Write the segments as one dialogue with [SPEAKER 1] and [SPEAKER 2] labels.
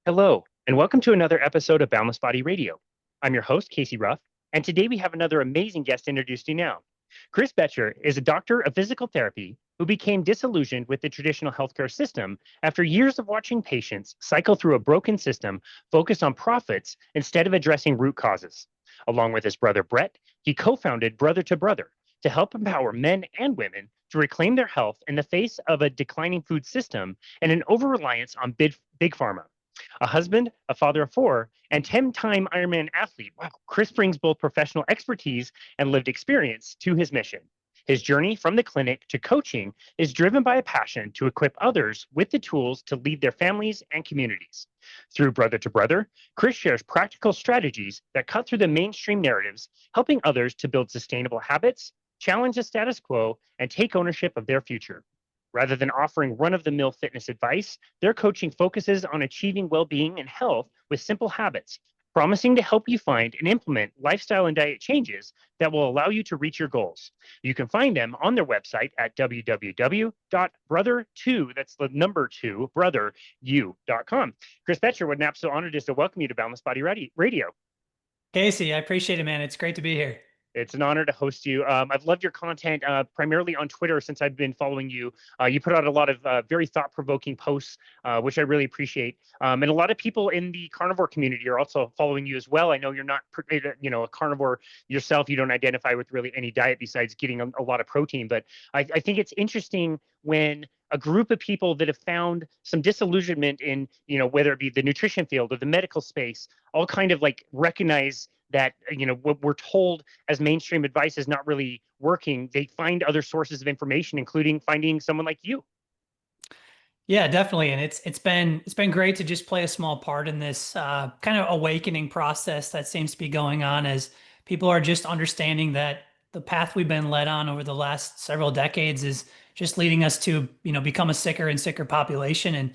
[SPEAKER 1] Hello, and welcome to another episode of Boundless Body Radio. I'm your host, Casey Ruff, and today we have another amazing guest to introduce to you now. Chris Boettcher is a doctor of physical therapy who became disillusioned with the traditional healthcare system after years of watching patients cycle through a broken system focused on profits instead of addressing root causes. Along with his brother Brett, he co founded Brother to Brother to help empower men and women to reclaim their health in the face of a declining food system and an over reliance on big pharma. A husband, a father of four, and 10-time Ironman athlete. Wow, Chris brings both professional expertise and lived experience to his mission. His journey from the clinic to coaching is driven by a passion to equip others with the tools to lead their families and communities. Through Brother to Brother, Chris shares practical strategies that cut through the mainstream narratives, helping others to build sustainable habits, challenge the status quo, and take ownership of their future. Rather than offering run of the mill fitness advice, their coaching focuses on achieving well being and health with simple habits, promising to help you find and implement lifestyle and diet changes that will allow you to reach your goals. You can find them on their website at www.brother2, that's the number two, brotheru.com. Chris Boettcher, what an absolute honor just to welcome you to Boundless Body Radio.
[SPEAKER 2] Casey, I appreciate it, man. It's great to be here.
[SPEAKER 1] It's an honor to host you. I've loved your content primarily on Twitter since I've been following you. You put out a lot of very thought-provoking posts, which I really appreciate. And a lot of people in the carnivore community are also following you as well. I know you're not, a carnivore yourself. You don't identify with really any diet besides getting a lot of protein. But I think it's interesting when a group of people that have found some disillusionment in, whether it be the nutrition field or the medical space, all kind of like recognize that what we're told as mainstream advice is not really working. They find other sources of information, including finding someone like you.
[SPEAKER 2] Yeah, definitely. And it's been great to just play a small part in this kind of awakening process that seems to be going on as people are just understanding that the path we've been led on over the last several decades is just leading us to, become a sicker and sicker population. And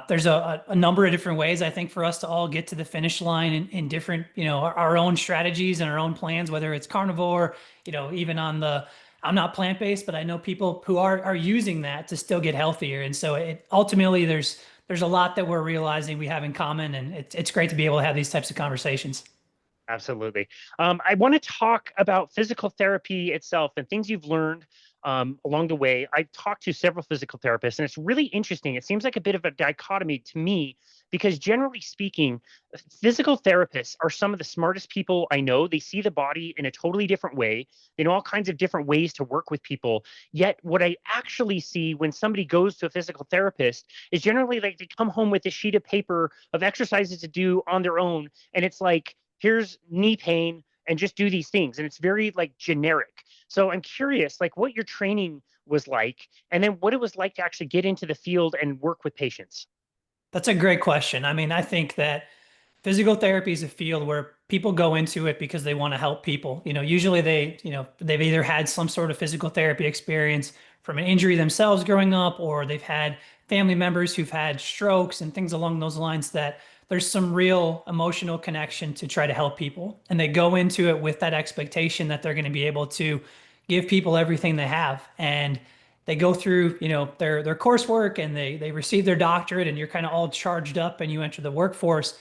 [SPEAKER 2] there's a number of different ways, I think, for us to all get to the finish line in different, our own strategies and our own plans, whether it's carnivore, even on the, I'm not plant-based, but I know people who are using that to still get healthier. And so ultimately there's a lot that we're realizing we have in common, and it's great to be able to have these types of conversations.
[SPEAKER 1] Absolutely. I want to talk about physical therapy itself and things you've learned along the way. I've talked to several physical therapists, and it's really interesting. It seems like a bit of a dichotomy to me because, generally speaking, physical therapists are some of the smartest people I know. They see the body in a totally different way. They know all kinds of different ways to work with people. Yet, what I actually see when somebody goes to a physical therapist is generally like they come home with a sheet of paper of exercises to do on their own, and it's like, here's knee pain and just do these things. And it's very like generic. So I'm curious, like what your training was like, and then what it was like to actually get into the field and work with patients.
[SPEAKER 2] That's a great question. I mean, I think that physical therapy is a field where people go into it because they want to help people. Usually they've either had some sort of physical therapy experience from an injury themselves growing up, or they've had family members who've had strokes and things along those lines that there's some real emotional connection to try to help people. And they go into it with that expectation that they're going to be able to give people everything they have. And they go through, their coursework, and they receive their doctorate, and you're kind of all charged up and you enter the workforce.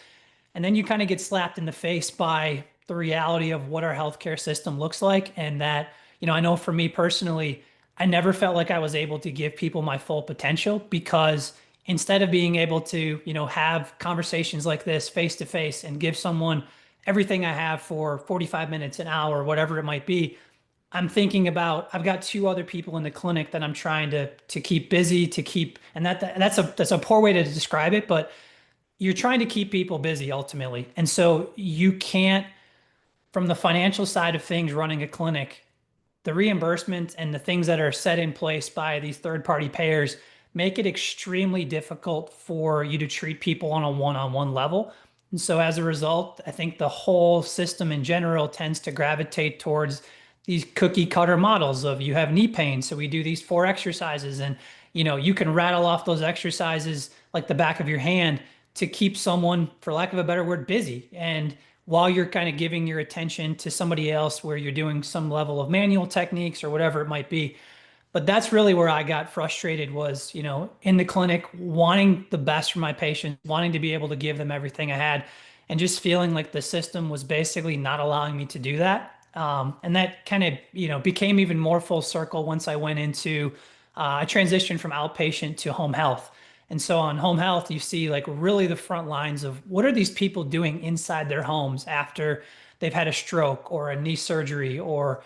[SPEAKER 2] And then you kind of get slapped in the face by the reality of what our healthcare system looks like. And that, I know for me personally, I never felt like I was able to give people my full potential because instead of being able to, have conversations like this face to face and give someone everything I have for 45 minutes, an hour, whatever it might be, I'm thinking about I've got two other people in the clinic that I'm trying to keep busy, to keep, and that's a poor way to describe it, but you're trying to keep people busy ultimately. And so you can't, from the financial side of things, running a clinic, the reimbursement and the things that are set in place by these third-party payers make it extremely difficult for you to treat people on a one-on-one level. And so as a result, I think the whole system in general tends to gravitate towards these cookie cutter models of you have knee pain, so we do these four exercises, and you can rattle off those exercises like the back of your hand to keep someone, for lack of a better word, busy. And while you're kind of giving your attention to somebody else where you're doing some level of manual techniques or whatever it might be. But that's really where I got frustrated was, in the clinic, wanting the best for my patients, wanting to be able to give them everything I had, and just feeling like the system was basically not allowing me to do that. And that kind of, became even more full circle once I went into, I transitioned from outpatient to home health. And so on home health, you see like really the front lines of what are these people doing inside their homes after they've had a stroke or a knee surgery or,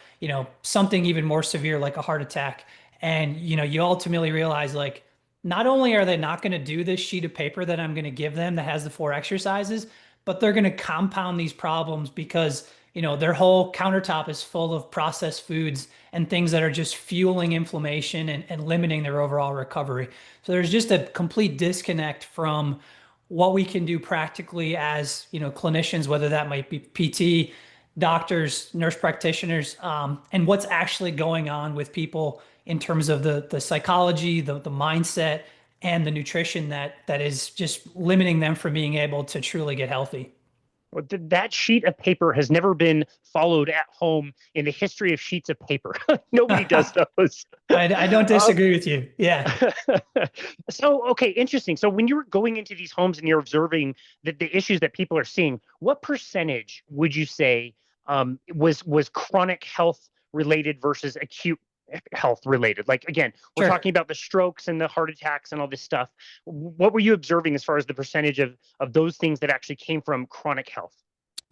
[SPEAKER 2] something even more severe like a heart attack. And, you ultimately realize like, not only are they not going to do this sheet of paper that I'm going to give them that has the 4 exercises, but they're going to compound these problems because, their whole countertop is full of processed foods and things that are just fueling inflammation and limiting their overall recovery. So there's just a complete disconnect from what we can do practically as, clinicians, whether that might be PT, doctors, nurse practitioners, and what's actually going on with people in terms of the psychology, the mindset, and the nutrition that is just limiting them from being able to truly get healthy.
[SPEAKER 1] Well, that sheet of paper has never been followed at home in the history of sheets of paper. Nobody does those.
[SPEAKER 2] I don't
[SPEAKER 1] Um,
[SPEAKER 2] disagree with you. Yeah.
[SPEAKER 1] so, okay, interesting. So, when you're going into these homes and you're observing the issues that people are seeing, what percentage would you say was chronic health related versus acute health related? Like, again, we're
[SPEAKER 2] Sure.
[SPEAKER 1] talking about the strokes and the heart attacks and all this stuff. What were you observing as far as the percentage of those things that actually came from chronic health?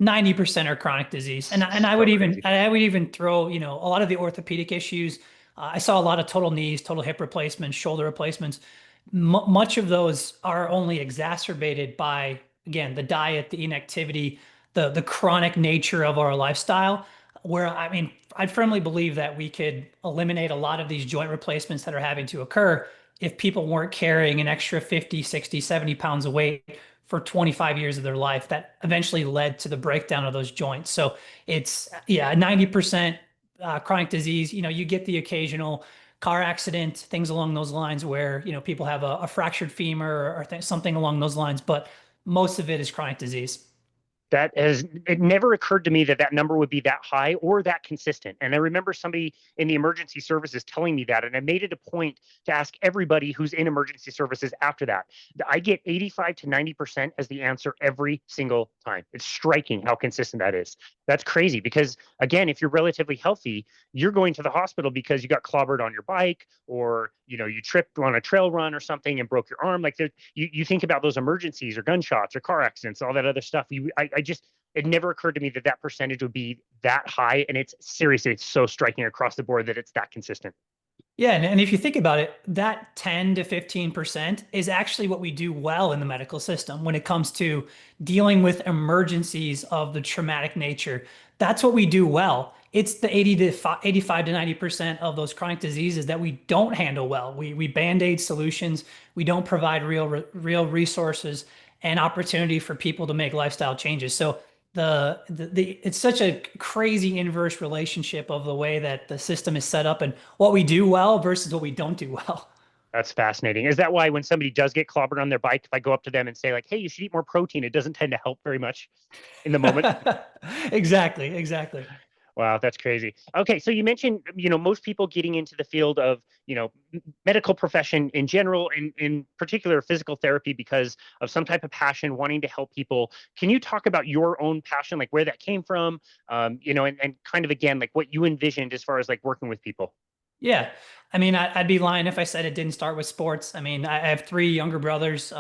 [SPEAKER 2] 90% are chronic disease. And I would
[SPEAKER 1] So
[SPEAKER 2] even
[SPEAKER 1] crazy.
[SPEAKER 2] I would even throw, a lot of the orthopedic issues. I saw a lot of total knees, total hip replacements, shoulder replacements. Much of those are only exacerbated by, again, the diet, the inactivity, the chronic nature of our lifestyle. Where I mean, I firmly believe that we could eliminate a lot of these joint replacements that are having to occur if people weren't carrying an extra 50, 60, 70 pounds of weight for 25 years of their life that eventually led to the breakdown of those joints. So it's, yeah, 90% chronic disease. You get the occasional car accident, things along those lines where, people have a fractured femur or something along those lines, but most of it is chronic disease.
[SPEAKER 1] It never occurred to me that that number would be that high or that consistent. And I remember somebody in the emergency services telling me that, and I made it a point to ask everybody who's in emergency services after that. I get 85 to 90% as the answer every single time. It's striking how consistent that is. That's crazy because, again, if you're relatively healthy, you're going to the hospital because you got clobbered on your bike or you tripped on a trail run or something and broke your arm. Like you think about those emergencies or gunshots or car accidents, all that other stuff. I just, it never occurred to me that that percentage would be that high. And it's seriously, it's so striking across the board that it's that consistent.
[SPEAKER 2] Yeah, and if you think about it, that 10 to 15% is actually what we do well in the medical system when it comes to dealing with emergencies of the traumatic nature. That's what we do well. It's the 85 to 90% of those chronic diseases that we don't handle well. We band-aid solutions. We don't provide real resources and opportunity for people to make lifestyle changes. So the it's such a crazy inverse relationship of the way that the system is set up and what we do well versus what we don't do well.
[SPEAKER 1] That's fascinating. Is that why when somebody does get clobbered on their bike, if I go up to them and say like, "Hey, you should eat more protein," it doesn't tend to help very much in the moment?
[SPEAKER 2] Exactly, exactly.
[SPEAKER 1] Wow, that's crazy. Okay, so you mentioned, most people getting into the field of, medical profession in general, in particular physical therapy because of some type of passion, wanting to help people. Can you talk about your own passion, like where that came from, and kind of again, like what you envisioned as far as like working with people?
[SPEAKER 2] Yeah. I mean, I'd be lying if I said it didn't start with sports. I mean, I have three younger brothers.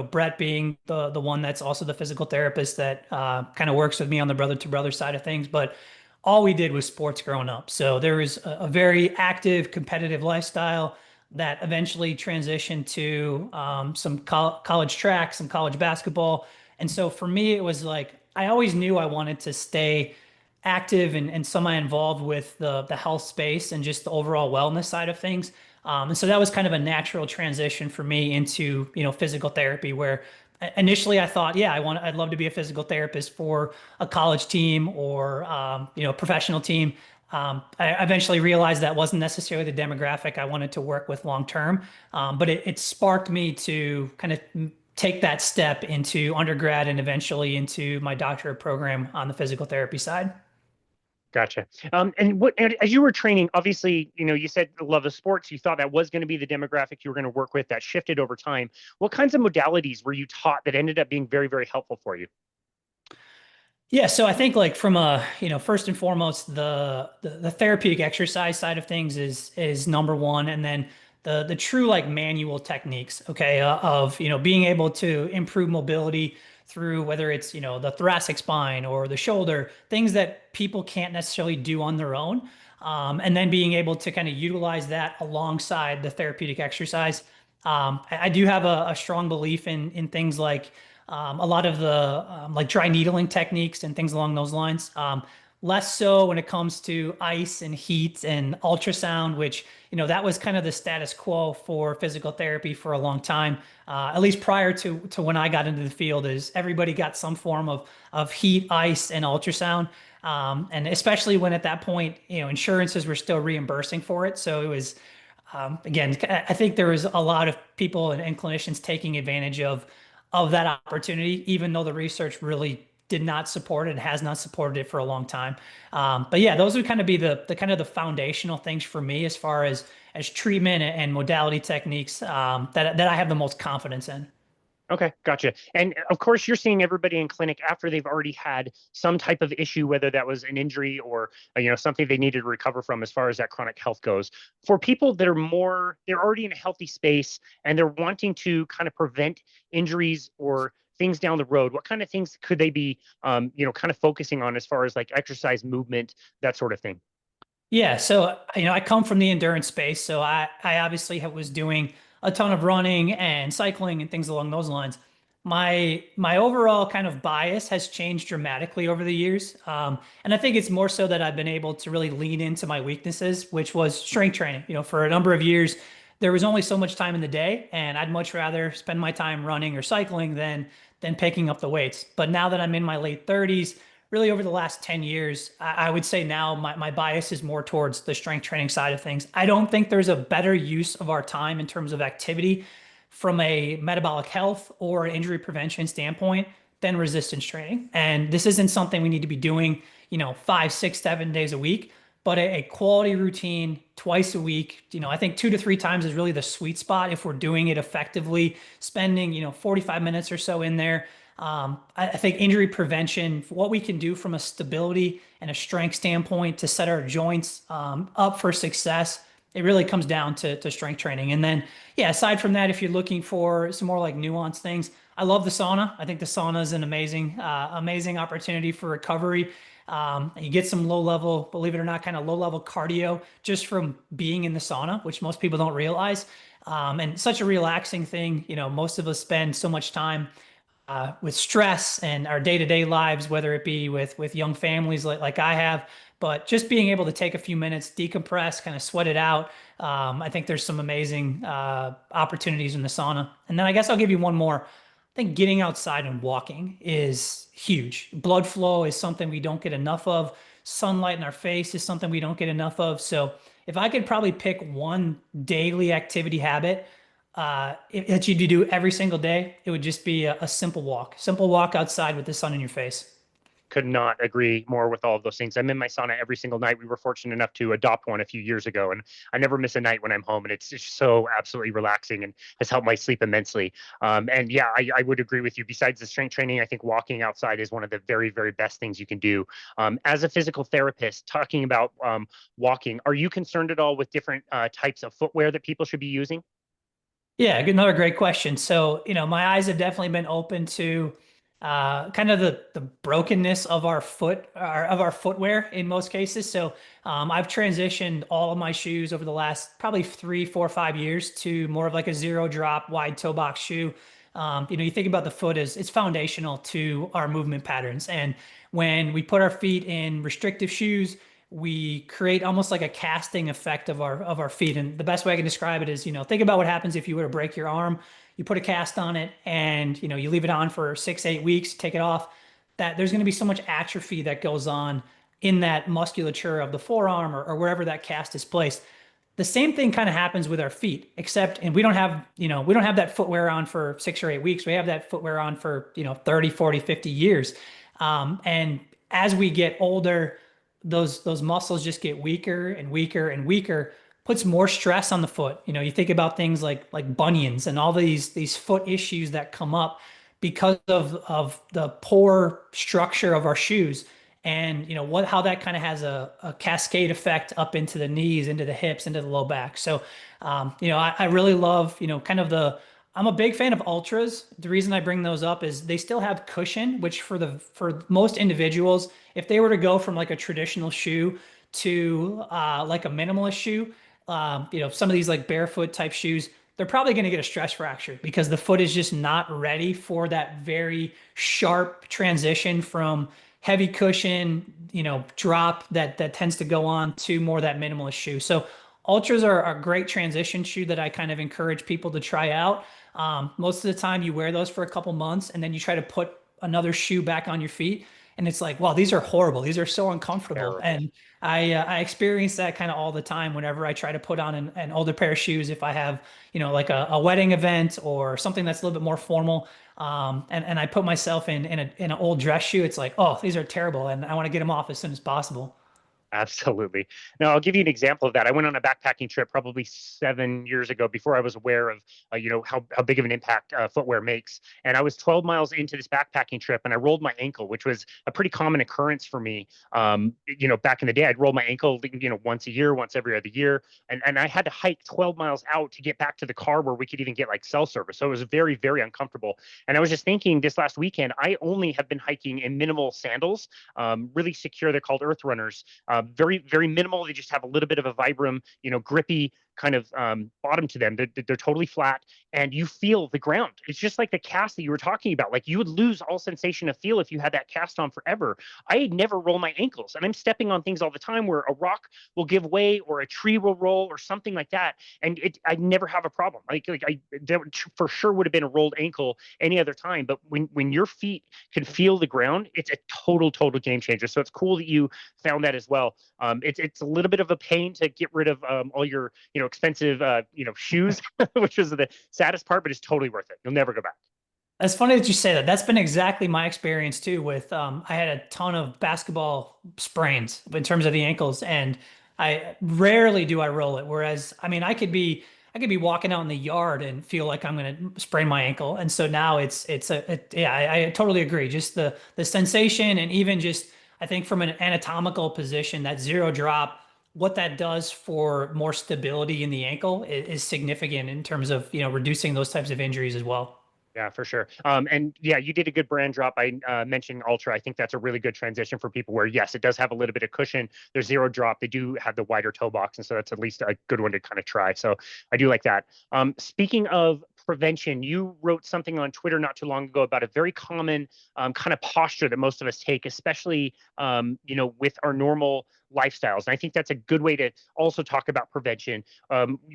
[SPEAKER 2] Brett being the one that's also the physical therapist that kind of works with me on the brother to brother side of things. But all we did was sports growing up. So there was a very active, competitive lifestyle that eventually transitioned to some college track, some college basketball. And so for me, it was like I always knew I wanted to stay active and semi-involved with the health space and just the overall wellness side of things. And so that was kind of a natural transition for me into, physical therapy where initially I thought, yeah, I'd love to be a physical therapist for a college team or, professional team. I eventually realized that wasn't necessarily the demographic I wanted to work with long term. But it sparked me to kind of take that step into undergrad and eventually into my doctorate program on the physical therapy side.
[SPEAKER 1] Gotcha. And as you were training, obviously, you said the love of sports. You thought that was going to be the demographic you were going to work with. That shifted over time. What kinds of modalities were you taught that ended up being very, very helpful for you?
[SPEAKER 2] Yeah, so I think like from a, first and foremost, the therapeutic exercise side of things is number one, and then the true like manual techniques, okay, of being able to improve mobility through whether it's the thoracic spine or the shoulder, things that people can't necessarily do on their own, and then being able to kind of utilize that alongside the therapeutic exercise. I do have a strong belief in things like a lot of the like dry needling techniques and things along those lines. Less so when it comes to ice and heat and ultrasound, which, that was kind of the status quo for physical therapy for a long time. At least prior to when I got into the field, is everybody got some form of heat, ice, and ultrasound. And especially when at that point, insurances were still reimbursing for it. So it was, again, I think there was a lot of people and clinicians taking advantage of that opportunity, even though the research really did not support it and has not supported it for a long time. But yeah, those would kind of be the kind of the foundational things for me as far as treatment and modality techniques that I have the most confidence in.
[SPEAKER 1] Okay, gotcha. And of course, you're seeing everybody in clinic after they've already had some type of issue, whether that was an injury or something they needed to recover from, as far as that chronic health goes. For people that they're already in a healthy space and they're wanting to kind of prevent injuries or things down the road, what kind of things could they be, kind of focusing on as far as like exercise, movement, that sort of thing?
[SPEAKER 2] Yeah, so I come from the endurance space, so I obviously was doing a ton of running and cycling and things along those lines. My overall kind of bias has changed dramatically over the years, and I think it's more so that I've been able to really lean into my weaknesses, which was strength training. For a number of years, there was only so much time in the day, and I'd much rather spend my time running or cycling than picking up the weights. But now that I'm in my late 30s, really over the last 10 years, I would say now my bias is more towards the strength training side of things. I don't think there's a better use of our time in terms of activity from a metabolic health or an injury prevention standpoint than resistance training. And this isn't something we need to be doing, 5, 6, 7 days a week, but a quality routine twice a week. I think 2 to 3 times is really the sweet spot if we're doing it effectively, spending, 45 minutes or so in there. I think injury prevention, what we can do from a stability and a strength standpoint to set our joints up for success, it really comes down to strength training. And then, yeah, aside from that, if you're looking for some more like nuanced things, I love the sauna. I think the sauna is an amazing opportunity for recovery. You get some low level, believe it or not, kind of low level cardio just from being in the sauna, which most people don't realize. And such a relaxing thing. Most of us spend so much time with stress and our day-to-day lives, whether it be with young families like I have, but just being able to take a few minutes, decompress, kind of sweat it out. I think there's some amazing opportunities in the sauna. And then I guess I'll give you one more. I think getting outside and walking is huge. Blood flow is something we don't get enough of. Sunlight in our face is something we don't get enough of. So if I could probably pick one daily activity habit that you do every single day, it would just be a simple walk outside with the sun in your face.
[SPEAKER 1] Could not agree more with all of those things. I'm in my sauna every single night. We were fortunate enough to adopt one a few years ago, and I never miss a night when I'm home. And it's just so absolutely relaxing and has helped my sleep immensely. And yeah, I would agree with you. Besides the strength training, I think walking outside is one of the very, very best things you can do. As a physical therapist, talking about walking, are you concerned at all with different types of footwear that people should be using?
[SPEAKER 2] Yeah, another great question. So, my eyes have definitely been open to kind of the brokenness of our footwear in most cases. So, I've transitioned all of my shoes over the last probably 3, 4, 5 years to more of like a zero drop wide toe box shoe. You think about the foot as it's foundational to our movement patterns, and when we put our feet in restrictive shoes, we create almost like a casting effect of our feet. And the best way I can describe it is, think about what happens if you were to break your arm. You put a cast on it and you leave it on for 6, 8 weeks, take it off. That there's going to be so much atrophy that goes on in that musculature of the forearm or wherever that cast is placed. The same thing kind of happens with our feet, except and we don't have that footwear on for 6 or 8 weeks. We have that footwear on for 30, 40, 50 years. And as we get older, those muscles just get weaker and weaker and weaker, puts more stress on the foot. You think about things like bunions and all these foot issues that come up because of the poor structure of our shoes. And what how that kind of has a cascade effect up into the knees, into the hips, into the low back. So I really love, kind of I'm a big fan of ultras. The reason I bring those up is they still have cushion, which for most individuals, if they were to go from like a traditional shoe to like a minimalist shoe, some of these like barefoot type shoes, they're probably going to get a stress fracture because the foot is just not ready for that very sharp transition from heavy cushion, drop that tends to go on to more that minimalist shoe. So ultras are a great transition shoe that I kind of encourage people to try out. Most of the time you wear those for a couple months and then you try to put another shoe back on your feet and it's like, wow, these are horrible. These are so uncomfortable.
[SPEAKER 1] Terrible.
[SPEAKER 2] And I experience that kind of all the time whenever I try to put on an older pair of shoes. If I have, like a wedding event or something that's a little bit more formal, and I put myself in an old dress shoe, it's like, oh, these are terrible, and I want to get them off as soon as possible.
[SPEAKER 1] Absolutely. Now, I'll give you an example of that. I went on a backpacking trip probably 7 years ago before I was aware of, how big of an impact footwear makes. And I was 12 miles into this backpacking trip and I rolled my ankle, which was a pretty common occurrence for me. Back in the day, I'd roll my ankle, once a year, once every other year. And I had to hike 12 miles out to get back to the car where we could even get like cell service. So it was very, very uncomfortable. And I was just thinking this last weekend, I only have been hiking in minimal sandals, really secure. They're called Earth Runners, very, very minimal. They just have a little bit of a Vibram, grippy kind of bottom to them. They're totally flat and you feel the ground. It's just like the cast that you were talking about. Like you would lose all sensation of feel if you had that cast on forever. I never roll my ankles and I'm stepping on things all the time where a rock will give way or a tree will roll or something like that. And I never have a problem. That for sure would have been a rolled ankle any other time. But when your feet can feel the ground, it's a total game changer. So it's cool that you found that as well. It's a little bit of a pain to get rid of all your expensive shoes, which is the saddest part, but it's totally worth it. You'll never go back.
[SPEAKER 2] That's funny that you say that. That's been exactly my experience too with I had a ton of basketball sprains in terms of the ankles and I rarely do I roll it. Whereas I mean I could be walking out in the yard and feel like I'm going to sprain my ankle. And so now yeah, I totally agree. Just the sensation and even just I think from an anatomical position that zero drop what that does for more stability in the ankle is significant in terms of, reducing those types of injuries as well.
[SPEAKER 1] Yeah, for sure. And yeah, you did a good brand drop. I mentioned Ultra. I think that's a really good transition for people where, yes, it does have a little bit of cushion. There's zero drop. They do have the wider toe box. And so that's at least a good one to kind of try. So I do like that. Speaking of prevention, you wrote something on Twitter not too long ago about a very common kind of posture that most of us take, especially, with our normal lifestyles. And I think that's a good way to also talk about prevention.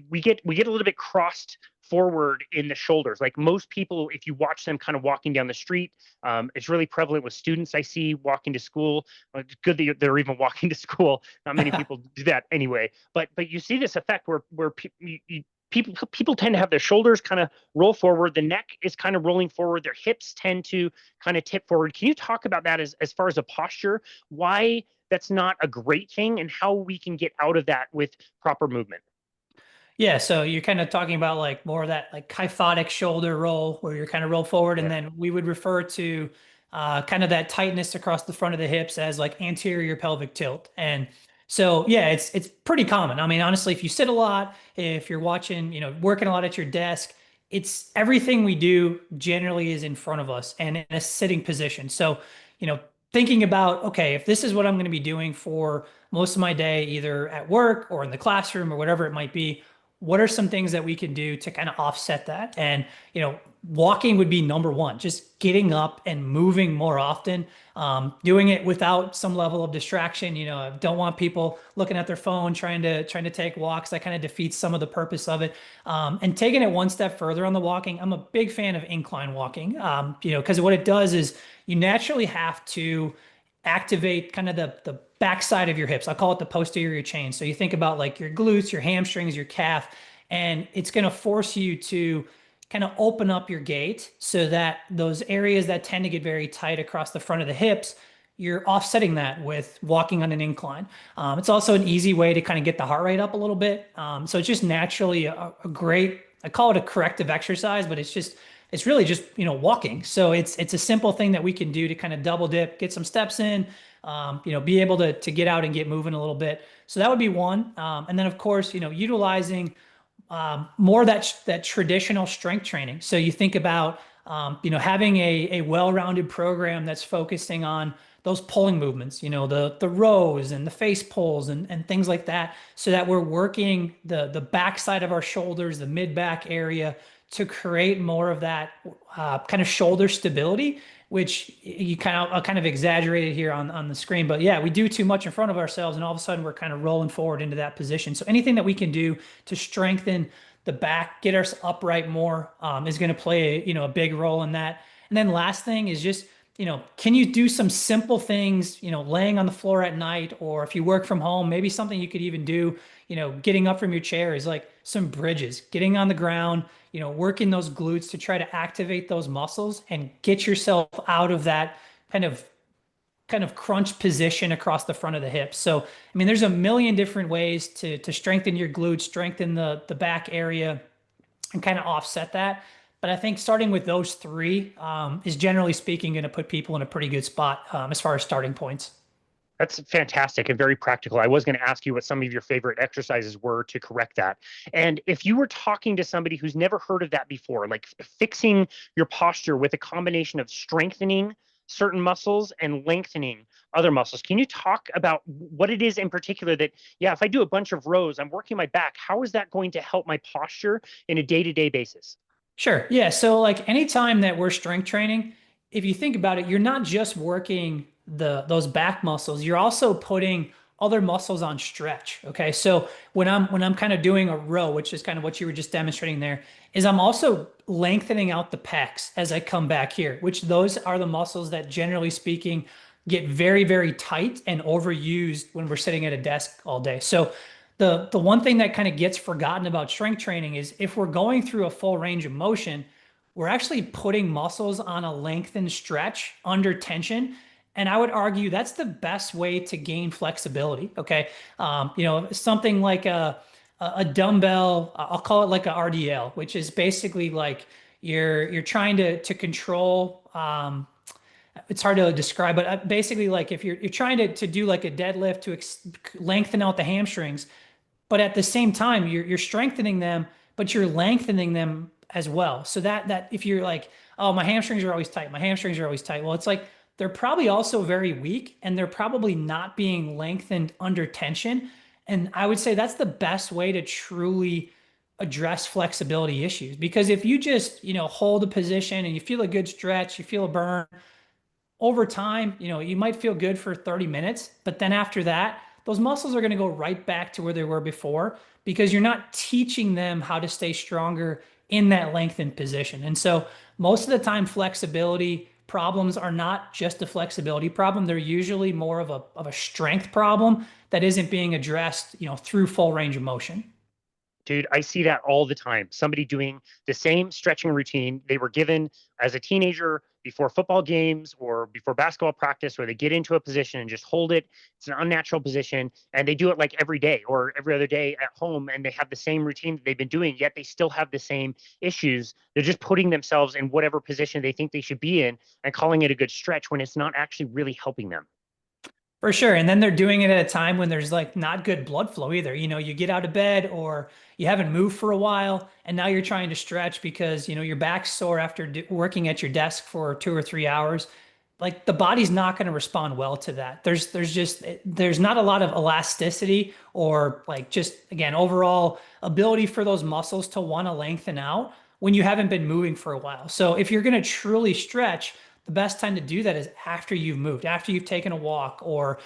[SPEAKER 1] We get a little bit crossed forward in the shoulders. Like most people, if you watch them kind of walking down the street, it's really prevalent with students I see walking to school. It's good that they're even walking to school. Not many people do that anyway. But you see this effect where people tend to have their shoulders kind of roll forward. The neck is kind of rolling forward. Their hips tend to kind of tip forward. Can you talk about that as far as a posture? Why that's not a great thing and how we can get out of that with proper movement?
[SPEAKER 2] Yeah, so you're kind of talking about like more of that like kyphotic shoulder roll where you're kind of roll forward, and
[SPEAKER 1] Yeah.
[SPEAKER 2] then we would refer to kind of that tightness across the front of the hips as like anterior pelvic tilt. And so yeah, it's pretty common. I mean, honestly, if you sit a lot, if you're watching, working a lot at your desk, it's everything we do generally is in front of us and in a sitting position. So, you know, thinking about, okay, if this is what I'm going to be doing for most of my day, either at work or in the classroom or whatever it might be, what are some things that we can do to kind of offset that? And, walking would be number one, just getting up and moving more often, doing it without some level of distraction. I don't want people looking at their phone, trying to take walks. That kind of defeats some of the purpose of it. And taking it one step further on the walking, I'm a big fan of incline walking, because what it does is you naturally have to activate kind of the backside of your hips. I call it the posterior chain. So you think about like your glutes, your hamstrings, your calf, and it's going to force you to kind of open up your gait so that those areas that tend to get very tight across the front of the hips you're offsetting that with walking on an incline. It's also an easy way to kind of get the heart rate up a little bit. So it's just naturally a great, I call it a corrective exercise, but it's really just, walking. So it's a simple thing that we can do to kind of double dip, get some steps in, be able to get out and get moving a little bit. So that would be one. And then of course, utilizing more that traditional strength training. So you think about having a well-rounded program that's focusing on those pulling movements, the rows and the face pulls and things like that, so that we're working the backside of our shoulders, the mid back area, to create more of that kind of shoulder stability, which I'll kind of exaggerate it here on the screen, but yeah, we do too much in front of ourselves and all of a sudden we're kind of rolling forward into that position. So anything that we can do to strengthen the back, get us upright more, is going to play a big role in that. And then last thing is just, can you do some simple things, laying on the floor at night, or if you work from home, maybe something you could even do, getting up from your chair is like some bridges, getting on the ground, working those glutes to try to activate those muscles and get yourself out of that kind of crunch position across the front of the hips. So, I mean, there's a million different ways to strengthen your glutes, strengthen the back area, and kind of offset that. But I think starting with those three is generally speaking going to put people in a pretty good spot as far as starting points.
[SPEAKER 1] That's fantastic and very practical. I was going to ask you what some of your favorite exercises were to correct that. And if you were talking to somebody who's never heard of that before, like fixing your posture with a combination of strengthening certain muscles and lengthening other muscles, can you talk about what it is in particular that, yeah, if I do a bunch of rows, I'm working my back, how is that going to help my posture in a day-to-day basis?
[SPEAKER 2] Sure. Yeah. So like anytime that we're strength training, if you think about it, you're not just working those back muscles, you're also putting other muscles on stretch. Okay. So when I'm kind of doing a row, which is kind of what you were just demonstrating there, is I'm also lengthening out the pecs as I come back here, which those are the muscles that generally speaking get very, very tight and overused when we're sitting at a desk all day. So the one thing that kind of gets forgotten about strength training is if we're going through a full range of motion, we're actually putting muscles on a lengthened stretch under tension. And I would argue that's the best way to gain flexibility. Okay. Something like a dumbbell, I'll call it like a RDL, which is basically like you're trying to control, it's hard to describe, but basically like if you're trying to do like a deadlift to lengthen out the hamstrings, but at the same time you're strengthening them, but you're lengthening them as well. So that if you're like, oh, my hamstrings are always tight, my hamstrings are always tight, well, it's like they're probably also very weak and they're probably not being lengthened under tension. And I would say that's the best way to truly address flexibility issues, because if you just hold a position and you feel a good stretch, you feel a burn over time, you might feel good for 30 minutes, but then after that, those muscles are going to go right back to where they were before because you're not teaching them how to stay stronger in that lengthened position. And so most of the time, flexibility problems are not just a flexibility problem. They're usually more of a strength problem that isn't being addressed, through full range of motion.
[SPEAKER 1] Dude, I see that all the time. Somebody doing the same stretching routine they were given as a teenager before football games or before basketball practice, where they get into a position and just hold it. It's an unnatural position. And they do it like every day or every other day at home. And they have the same routine that they've been doing, yet they still have the same issues. They're just putting themselves in whatever position they think they should be in and calling it a good stretch when it's not actually really helping them.
[SPEAKER 2] For sure. And then they're doing it at a time when there's like not good blood flow either. You get out of bed or you haven't moved for a while and now you're trying to stretch because, your back's sore after working at your desk for 2 or 3 hours. Like the body's not going to respond well to that. There's not a lot of elasticity or like just again, overall ability for those muscles to want to lengthen out when you haven't been moving for a while. So if you're going to truly stretch, the best time to do that is after you've moved, after you've taken a walk or,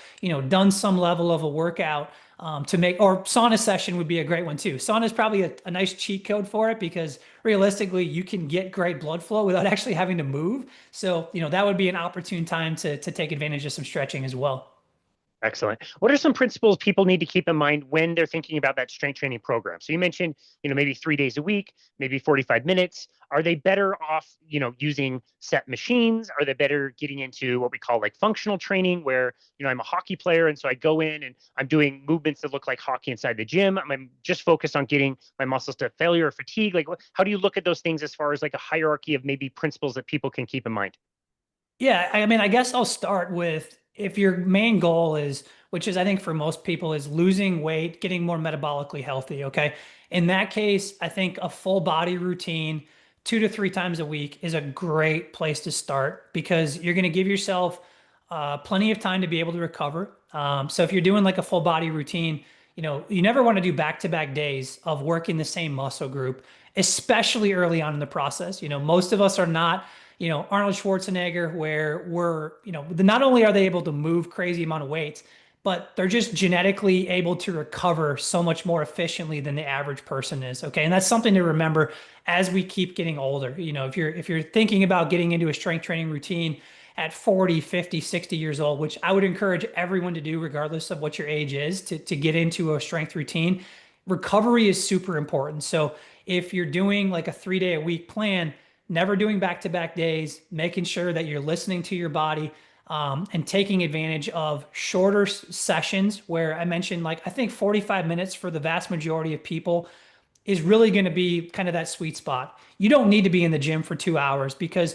[SPEAKER 2] done some level of a workout or sauna session would be a great one too. Sauna is probably a nice cheat code for it because realistically you can get great blood flow without actually having to move. So, that would be an opportune time to take advantage of some stretching as well.
[SPEAKER 1] Excellent. What are some principles people need to keep in mind when they're thinking about that strength training program? So you mentioned, maybe 3 days a week, maybe 45 minutes. Are they better off, using set machines? Are they better getting into what we call like functional training, where, I'm a hockey player and so I go in and I'm doing movements that look like hockey inside the gym. I'm just focused on getting my muscles to failure or fatigue. Like, how do you look at those things as far as like a hierarchy of maybe principles that people can keep in mind?
[SPEAKER 2] Yeah, I mean, I guess I'll start with if your main goal is, which is I think for most people is losing weight, getting more metabolically healthy, okay? In that case, I think a full body routine 2 to 3 times a week is a great place to start because you're going to give yourself plenty of time to be able to recover. So if you're doing like a full body routine, you never want to do back-to-back days of working the same muscle group, especially early on in the process. Most of us are not Arnold Schwarzenegger, where not only are they able to move crazy amount of weights, but they're just genetically able to recover so much more efficiently than the average person is. Okay. And that's something to remember as we keep getting older. If you're thinking about getting into a strength training routine at 40, 50, 60 years old, which I would encourage everyone to do, regardless of what your age is, to get into a strength routine, recovery is super important. So if you're doing like a 3 day a week plan, never doing back-to-back days, making sure that you're listening to your body, and taking advantage of shorter sessions where I mentioned, like, I think 45 minutes for the vast majority of people is really going to be kind of that sweet spot. You don't need to be in the gym for 2 hours because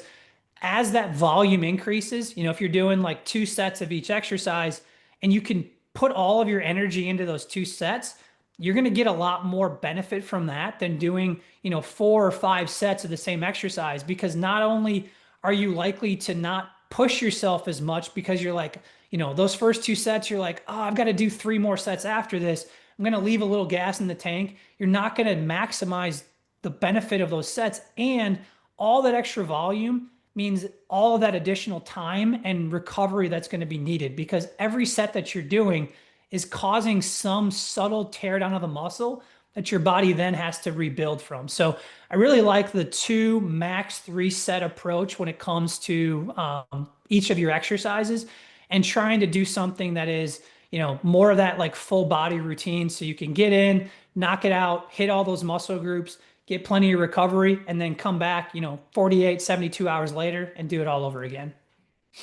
[SPEAKER 2] as that volume increases, if you're doing like 2 sets of each exercise and you can put all of your energy into those 2 sets, you're going to get a lot more benefit from that than doing, 4 or 5 sets of the same exercise because not only are you likely to not push yourself as much because you're like, those first 2 sets, you're like, oh, I've got to do 3 more sets after this. I'm going to leave a little gas in the tank. You're not going to maximize the benefit of those sets. And all that extra volume means all of that additional time and recovery that's going to be needed because every set that you're doing is causing some subtle tear down of the muscle that your body then has to rebuild from. So I really like the 2 max 3 set approach when it comes to each of your exercises and trying to do something that is, more of that like full body routine so you can get in, knock it out, hit all those muscle groups, get plenty of recovery, and then come back, 48, 72 hours later and do it all over again.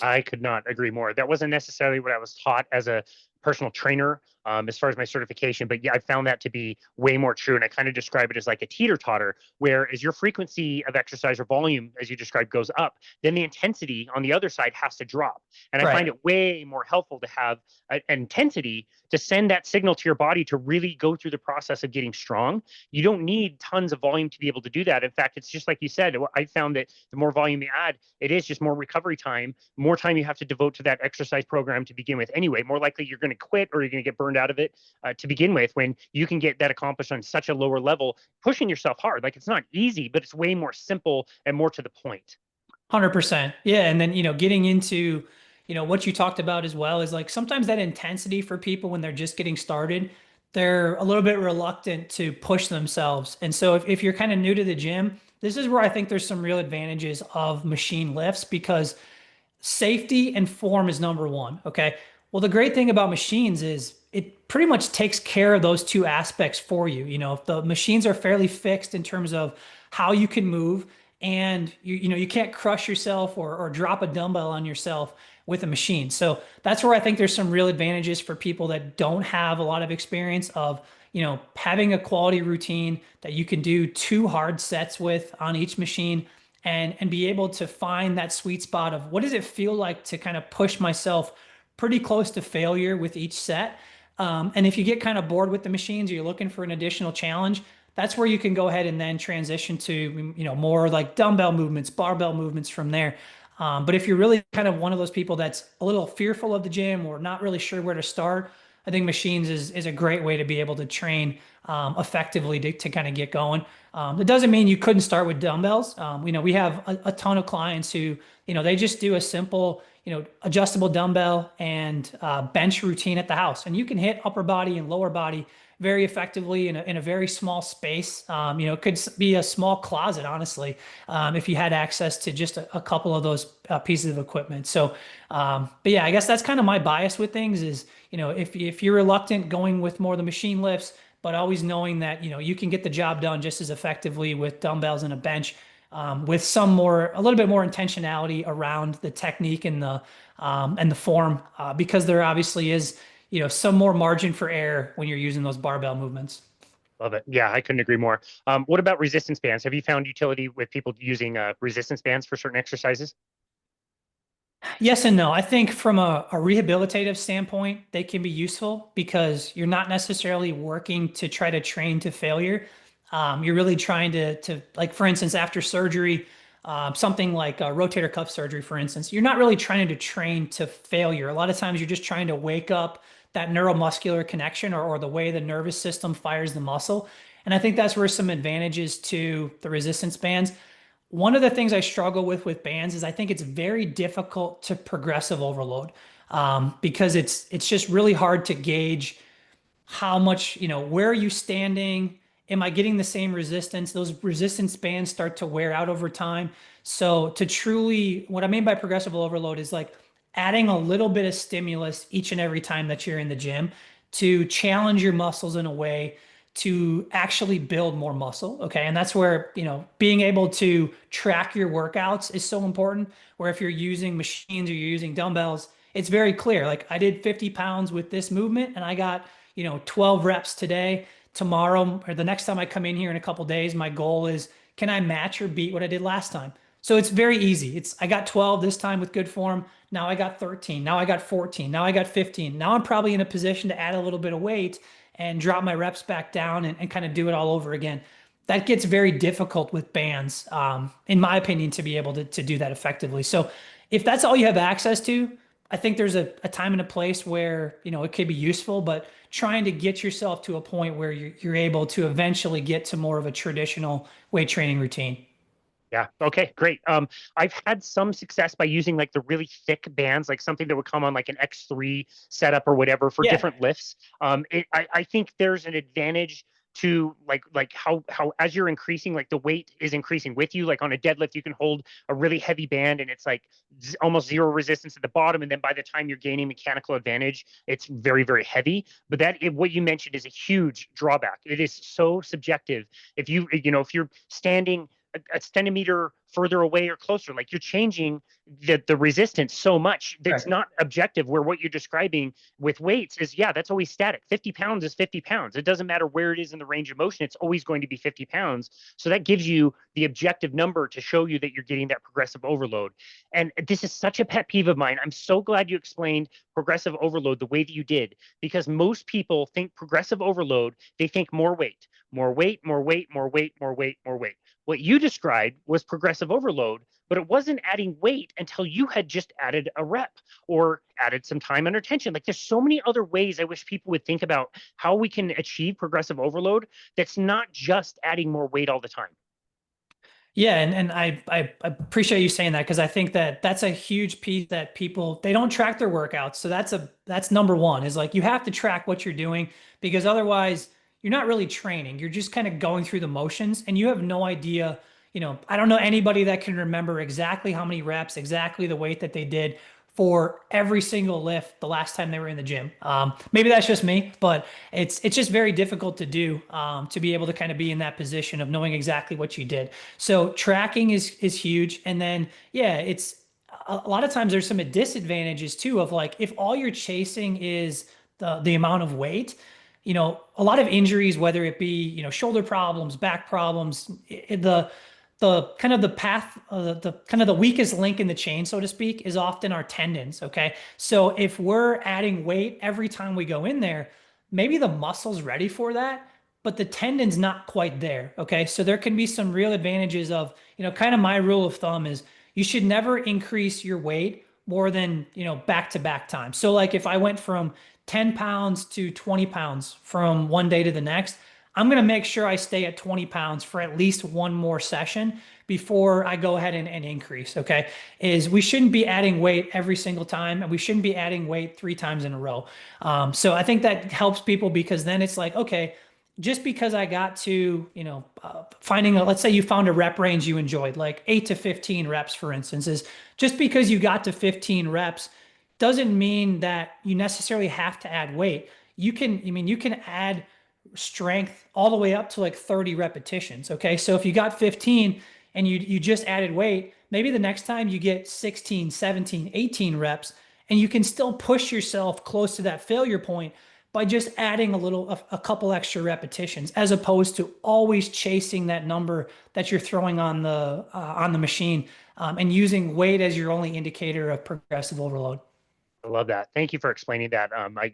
[SPEAKER 1] I could not agree more. That wasn't necessarily what I was taught as a personal trainer, as far as my certification, but yeah, I found that to be way more true. And I kind of describe it as like a teeter totter, where as your frequency of exercise or volume, as you described, goes up, then the intensity on the other side has to drop. And I
[SPEAKER 2] Right.
[SPEAKER 1] find it way more helpful to have an intensity to send that signal to your body to really go through the process of getting strong. You don't need tons of volume to be able to do that. In fact, it's just like you said, I found that the more volume you add, it is just more recovery time, more time you have to devote to that exercise program to begin with anyway. More likely you're going to quit or you're going to get burned out of it to begin with when you can get that accomplished on such a lower level, pushing yourself hard. Like, it's not easy, but it's way more simple and more to the point.
[SPEAKER 2] 100%. Yeah. And then, getting into, what you talked about as well is like sometimes that intensity for people when they're just getting started, they're a little bit reluctant to push themselves. And so if you're kind of new to the gym, this is where I think there's some real advantages of machine lifts because safety and form is number one. Okay. Well, the great thing about machines is it pretty much takes care of those 2 aspects for you. If the machines are fairly fixed in terms of how you can move and you can't crush yourself or drop a dumbbell on yourself with a machine. So that's where I think there's some real advantages for people that don't have a lot of experience of, having a quality routine that you can do 2 hard sets with on each machine and be able to find that sweet spot of what does it feel like to kind of push myself pretty close to failure with each set. And if you get kind of bored with the machines or you're looking for an additional challenge, that's where you can go ahead and then transition to, more like dumbbell movements, barbell movements from there. But if you're really kind of one of those people that's a little fearful of the gym or not really sure where to start, I think machines is a great way to be able to train effectively to kind of get going. It doesn't mean you couldn't start with dumbbells. We have a ton of clients who, they just do a simple, adjustable dumbbell and bench routine at the house. And you can hit upper body and lower body very effectively in a very small space. It could be a small closet, honestly, if you had access to just a couple of those pieces of equipment. So, but yeah, I guess that's kind of my bias with things is, if you're reluctant going with more of the machine lifts, but always knowing that, you can get the job done just as effectively with dumbbells and a bench, with a little bit more intentionality around the technique and the form, because there obviously is, some more margin for error when you're using those barbell movements.
[SPEAKER 1] Love it. Yeah, I couldn't agree more. What about resistance bands? Have you found utility with people using resistance bands for certain exercises?
[SPEAKER 2] Yes and no. I think from a rehabilitative standpoint, they can be useful because you're not necessarily working to try to train to failure. You're really trying to like, for instance, after surgery, something like rotator cuff surgery, for instance, you're not really trying to train to failure. A lot of times you're just trying to wake up that neuromuscular connection or the way the nervous system fires the muscle. And I think that's where some advantages to the resistance bands. One of the things I struggle with bands is I think it's very difficult to progressive overload, because it's just really hard to gauge how much, where are you standing? Am I getting the same resistance? Those resistance bands start to wear out over time. So to truly, what I mean by progressive overload is like adding a little bit of stimulus each and every time that you're in the gym to challenge your muscles in a way to actually build more muscle. Okay. And that's where, being able to track your workouts is so important. Where if you're using machines or you're using dumbbells, it's very clear. Like I did 50 pounds with this movement and I got 12 reps today. Tomorrow or the next time I come in here in a couple days, my goal is, can I match or beat what I did last time? So it's very easy. I got 12 this time with good form. Now I got 13. Now I got 14. Now I got 15. Now I'm probably in a position to add a little bit of weight and drop my reps back down and kind of do it all over again. That gets very difficult with bands, in my opinion, to be able to do that effectively. So if that's all you have access to, I think there's a time and a place where, it could be useful, but trying to get yourself to a point where you're able to eventually get to more of a traditional weight training routine.
[SPEAKER 1] Yeah. Okay, great. I've had some success by using like the really thick bands, like something that would come on like an X3 setup or whatever for
[SPEAKER 2] Yeah,
[SPEAKER 1] different lifts. I think there's an advantage to like how as you're increasing, like the weight is increasing with you. Like on a deadlift, you can hold a really heavy band and it's like almost zero resistance at the bottom, and then by the time you're gaining mechanical advantage, it's very very heavy. But what you mentioned is a huge drawback. It is so subjective. If you're standing a centimeter further away or closer, like you're changing the resistance so much that's
[SPEAKER 2] right.
[SPEAKER 1] not objective, where what you're describing with weights is, yeah, that's always static. 50 pounds is 50 pounds. It doesn't matter where it is in the range of motion, it's always going to be 50 pounds. So that gives you the objective number to show you that you're getting that progressive overload. And this is such a pet peeve of mine. I'm so glad you explained progressive overload the way that you did, because most people think progressive overload, they think more weight, more weight, more weight, more weight, more weight, more weight. What you described was progressive overload, but it wasn't adding weight until you had just added a rep or added some time under tension. Like there's so many other ways I wish people would think about how we can achieve progressive overload that's not just adding more weight all the time.
[SPEAKER 2] Yeah, and I appreciate you saying that because I think that that's a huge piece that people they don't track their workouts. So that's number one is like you have to track what you're doing because otherwise you're not really training. You're just kind of going through the motions and you have no idea, I don't know anybody that can remember exactly how many reps, exactly the weight that they did for every single lift the last time they were in the gym. Maybe that's just me, but it's just very difficult to do, to be able to kind of be in that position of knowing exactly what you did. So tracking is huge, and then yeah, it's a lot of times there's some disadvantages too of like if all you're chasing is the amount of weight. A lot of injuries, whether it be shoulder problems, back problems, the kind of the path, the kind of the weakest link in the chain, so to speak, is often our tendons. Okay. So if we're adding weight every time we go in there, maybe the muscle's ready for that, but the tendon's not quite there. Okay. So there can be some real advantages of, kind of my rule of thumb is you should never increase your weight more than, back to back time. So like if I went from 10 pounds to 20 pounds from one day to the next, I'm going to make sure I stay at 20 pounds for at least one more session before I go ahead and increase. Okay. Is we shouldn't be adding weight every single time, and we shouldn't be adding weight 3 times in a row. So I think that helps people because then it's like, okay, just because I got to, let's say you found a rep range you enjoyed, like 8 to 15 reps, for instance, is just because you got to 15 reps doesn't mean that you necessarily have to add weight. You can add strength all the way up to like 30 repetitions. Okay. So if you got 15 and you just added weight, maybe the next time you get 16, 17, 18 reps, and you can still push yourself close to that failure point by just adding a couple extra repetitions, as opposed to always chasing that number that you're throwing on the machine, and using weight as your only indicator of progressive overload.
[SPEAKER 1] I love that. Thank you for explaining that. I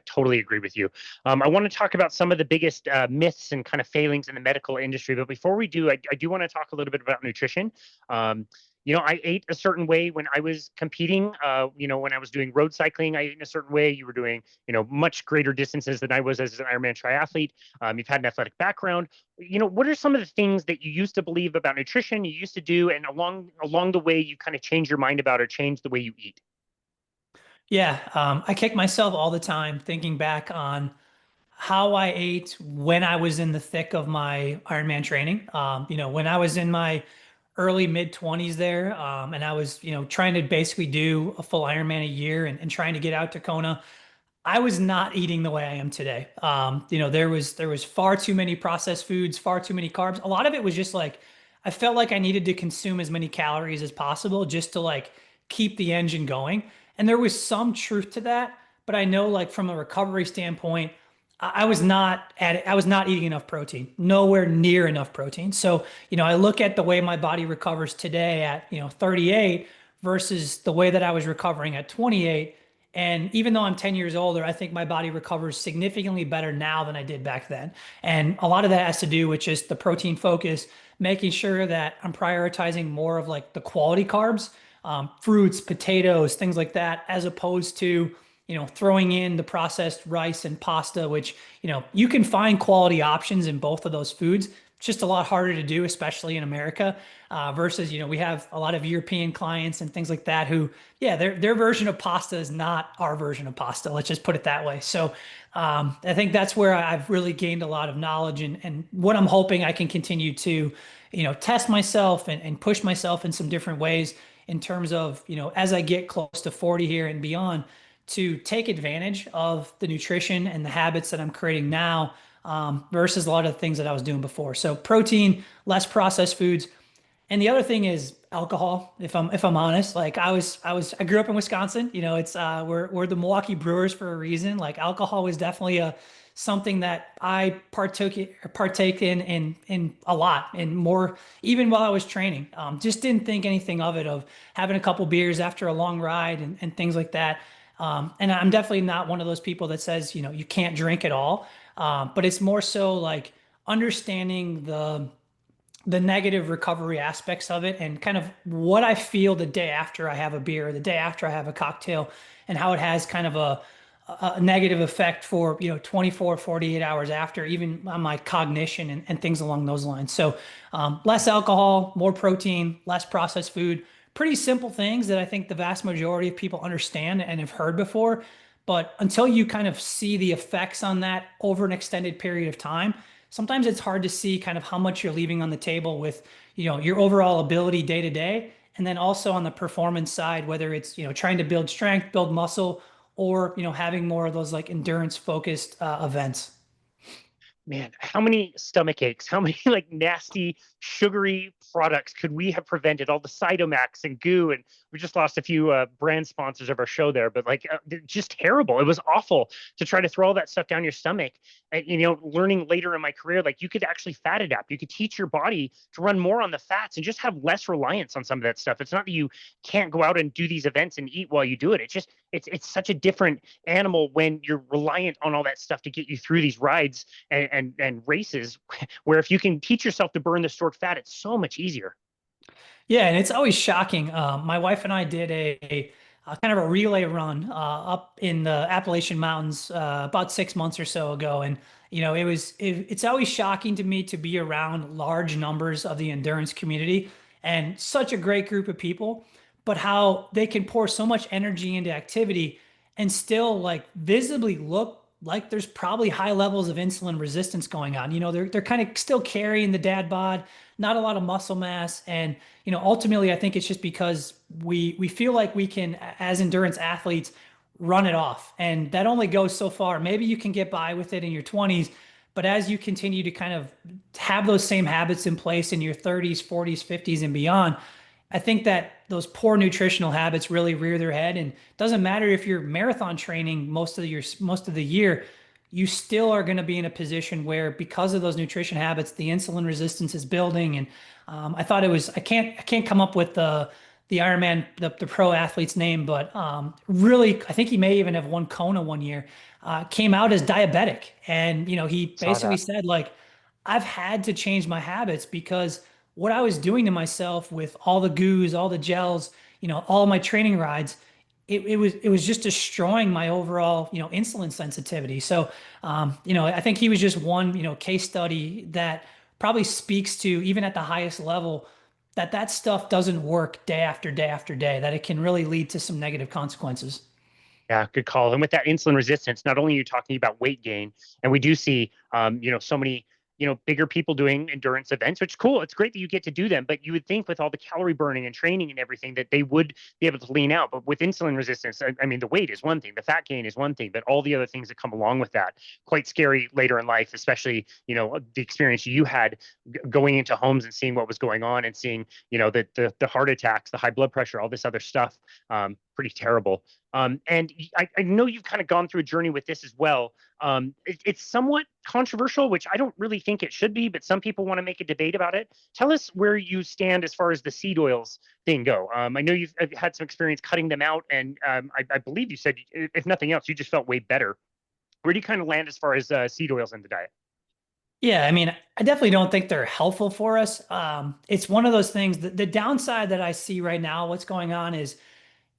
[SPEAKER 1] totally agree with you. I want to talk about some of the biggest myths and kind of failings in the medical industry. But before we do, I do want to talk a little bit about nutrition. Um, I ate a certain way when I was competing. When I was doing road cycling, I ate in a certain way. You were doing, much greater distances than I was as an Ironman triathlete. You've had an athletic background. What are some of the things that you used to believe about nutrition, you used to do, and along the way, you kind of change your mind about or change the way you eat?
[SPEAKER 2] Yeah, I kick myself all the time thinking back on how I ate when I was in the thick of my Ironman training. When I was in my early mid 20s there, and I was, trying to basically do a full Ironman a year and trying to get out to Kona. I was not eating the way I am today. There was far too many processed foods, far too many carbs. A lot of it was just like I felt like I needed to consume as many calories as possible just to like keep the engine going. And there was some truth to that, but I know like from a recovery standpoint, I was not eating enough protein, nowhere near enough protein. So, I look at the way my body recovers today at, 38 versus the way that I was recovering at 28. And even though I'm 10 years older, I think my body recovers significantly better now than I did back then. And a lot of that has to do with just the protein focus, making sure that I'm prioritizing more of like the quality carbs, fruits, potatoes, things like that, as opposed to, throwing in the processed rice and pasta, which, you can find quality options in both of those foods. It's just a lot harder to do, especially in America, versus, we have a lot of European clients and things like that who, yeah, their version of pasta is not our version of pasta. Let's just put it that way. So I think that's where I've really gained a lot of knowledge, and what I'm hoping I can continue to, test myself and push myself in some different ways in terms of, as I get close to 40 here and beyond, to take advantage of the nutrition and the habits that I'm creating now, versus a lot of the things that I was doing before. So protein, less processed foods. And the other thing is alcohol. If I'm honest, like I grew up in Wisconsin. It's we're the Milwaukee Brewers for a reason. Like alcohol was definitely a something that I partake in a lot, and more even while I was training. Just didn't think anything of it, of having a couple beers after a long ride and things like that. And I'm definitely not one of those people that says, you can't drink at all. But it's more so like understanding the negative recovery aspects of it, and kind of what I feel the day after I have a beer, or the day after I have a cocktail, and how it has kind of a negative effect for, 24, 48 hours after, even on my cognition and things along those lines. So less alcohol, more protein, less processed food. Pretty simple things that I think the vast majority of people understand and have heard before. But until you kind of see the effects on that over an extended period of time, sometimes it's hard to see kind of how much you're leaving on the table with, your overall ability day to day. And then also on the performance side, whether it's, trying to build strength, build muscle, or, having more of those like endurance focused events.
[SPEAKER 1] Man, how many stomach aches, how many like nasty sugary products could we have prevented? All the Cytomax and goo, and we just lost a few brand sponsors of our show there, but like just terrible. It was awful to try to throw all that stuff down your stomach. And learning later in my career, like you could actually fat adapt. You could teach your body to run more on the fats and just have less reliance on some of that stuff. It's not that you can't go out and do these events and eat while you do it. It's such a different animal when you're reliant on all that stuff to get you through these rides and races, where if you can teach yourself to burn the stored fat, it's so much easier.
[SPEAKER 2] Yeah, and it's always shocking. My wife and I did a kind of a relay run up in the Appalachian Mountains about 6 months or so ago, and it's always shocking to me to be around large numbers of the endurance community and such a great group of people, but how they can pour so much energy into activity and still like visibly look like there's probably high levels of insulin resistance going on. They're kind of still carrying the dad bod, not a lot of muscle mass. And, ultimately I think it's just because we feel like we can, as endurance athletes, run it off. And that only goes so far. Maybe you can get by with it in your 20s, but as you continue to kind of have those same habits in place in your 30s, 40s, 50s, and beyond, I think that those poor nutritional habits really rear their head. And it doesn't matter if you're marathon training most of the year, you still are going to be in a position where, because of those nutrition habits, the insulin resistance is building. And I thought it was I can't come up with the Ironman, the pro athlete's name, but really, I think he may even have won Kona one year. Came out as diabetic, and he
[SPEAKER 1] Saw
[SPEAKER 2] basically
[SPEAKER 1] that.
[SPEAKER 2] said like, I've had to change my habits because what I was doing to myself with all the goos, all the gels, all my training rides, it was just destroying my overall, insulin sensitivity. So, I think he was just one, case study that probably speaks to, even at the highest level, that stuff doesn't work day after day after day, that it can really lead to some negative consequences.
[SPEAKER 1] Yeah, good call. And with that insulin resistance, not only are you talking about weight gain, and we do see, so many, bigger people doing endurance events, which is cool. It's great that you get to do them, but you would think with all the calorie burning and training and everything that they would be able to lean out. But with insulin resistance, I mean, the weight is one thing, the fat gain is one thing, but all the other things that come along with that, quite scary later in life, especially, the experience you had going into homes and seeing what was going on and seeing, the heart attacks, the high blood pressure, all this other stuff. Pretty terrible. And I know you've kind of gone through a journey with this as well. It's somewhat controversial, which I don't really think it should be, but some people want to make a debate about it. Tell us where you stand as far as the seed oils thing go. I know you've had some experience cutting them out, and I believe you said, if nothing else, you just felt way better. Where do you kind of land as far as seed oils in the diet?
[SPEAKER 2] Yeah, I mean, I definitely don't think they're helpful for us. It's one of those things that the downside that I see right now, what's going on is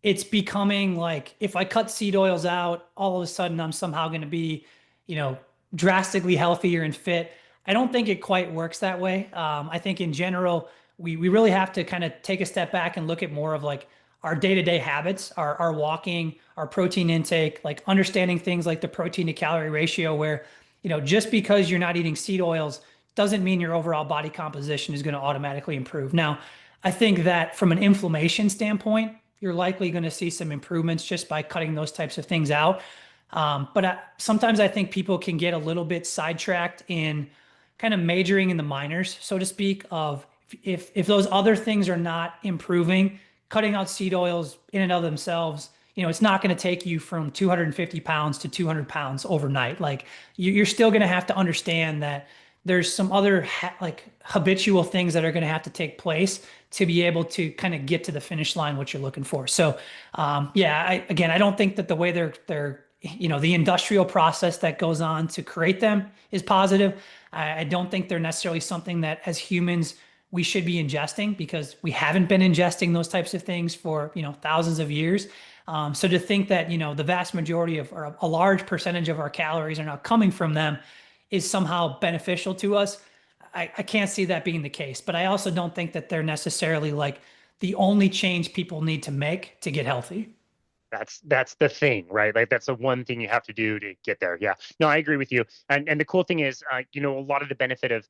[SPEAKER 2] it's becoming like, if I cut seed oils out, all of a sudden I'm somehow going to be, you know, drastically healthier and fit. I don't think it quite works that way. I think in general, we really have to kind of take a step back and look at more of like our day-to-day habits, our walking, our protein intake, like understanding things like the protein to calorie ratio, where, just because you're not eating seed oils doesn't mean your overall body composition is going to automatically improve. Now, I think that from an inflammation standpoint, you're likely going to see some improvements just by cutting those types of things out. Sometimes I think people can get a little bit sidetracked in kind of majoring in the minors, so to speak, of if those other things are not improving, cutting out seed oils in and of themselves, it's not going to take you from 250 pounds to 200 pounds overnight. Like you're still going to have to understand that there's some other like habitual things that are going to have to take place to be able to kind of get to the finish line, what you're looking for. So, yeah, I don't think that the way they're, the industrial process that goes on to create them is positive. I don't think they're necessarily something that as humans we should be ingesting, because we haven't been ingesting those types of things for, thousands of years. So to think that, the vast majority of, or a large percentage of our calories are now coming from them is somehow beneficial to us, I can't see that being the case. But I also don't think that they're necessarily like the only change people need to make to get healthy.
[SPEAKER 1] That's the thing, right? Like that's the one thing you have to do to get there. Yeah. No, I agree with you. And the cool thing is, a lot of the benefit of,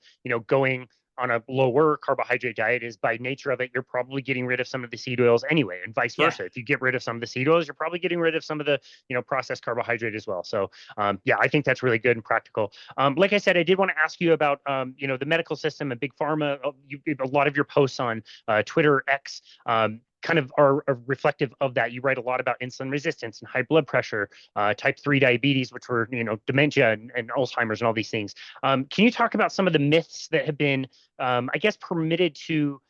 [SPEAKER 1] going on a lower carbohydrate diet is, by nature of it, you're probably getting rid of some of the seed oils anyway, and vice
[SPEAKER 2] Yeah.
[SPEAKER 1] versa. If you get rid of some of the seed oils, you're probably getting rid of some of the, processed carbohydrate as well. So, yeah, I think that's really good and practical. Like I said, I did want to ask you about, the medical system and big pharma. A lot of your posts on Twitter X, kind of are reflective of that. You write a lot about insulin resistance and high blood pressure, type 3 diabetes, which were, dementia and Alzheimer's and all these things. Can you talk about some of the myths that have been, I guess, permitted to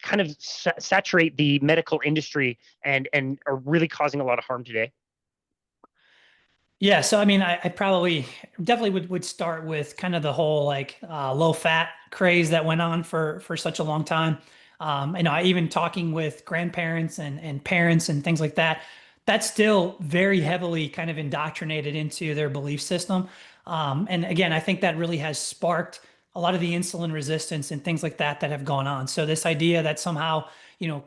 [SPEAKER 1] kind of saturate the medical industry and are really causing a lot of harm today?
[SPEAKER 2] Yeah, so I mean, I probably definitely would start with kind of the whole like low fat craze that went on for such a long time. I even talking with grandparents and parents and things like that, that's still very heavily kind of indoctrinated into their belief system. And again, I think that really has sparked a lot of the insulin resistance and things like that that have gone on. So this idea that somehow,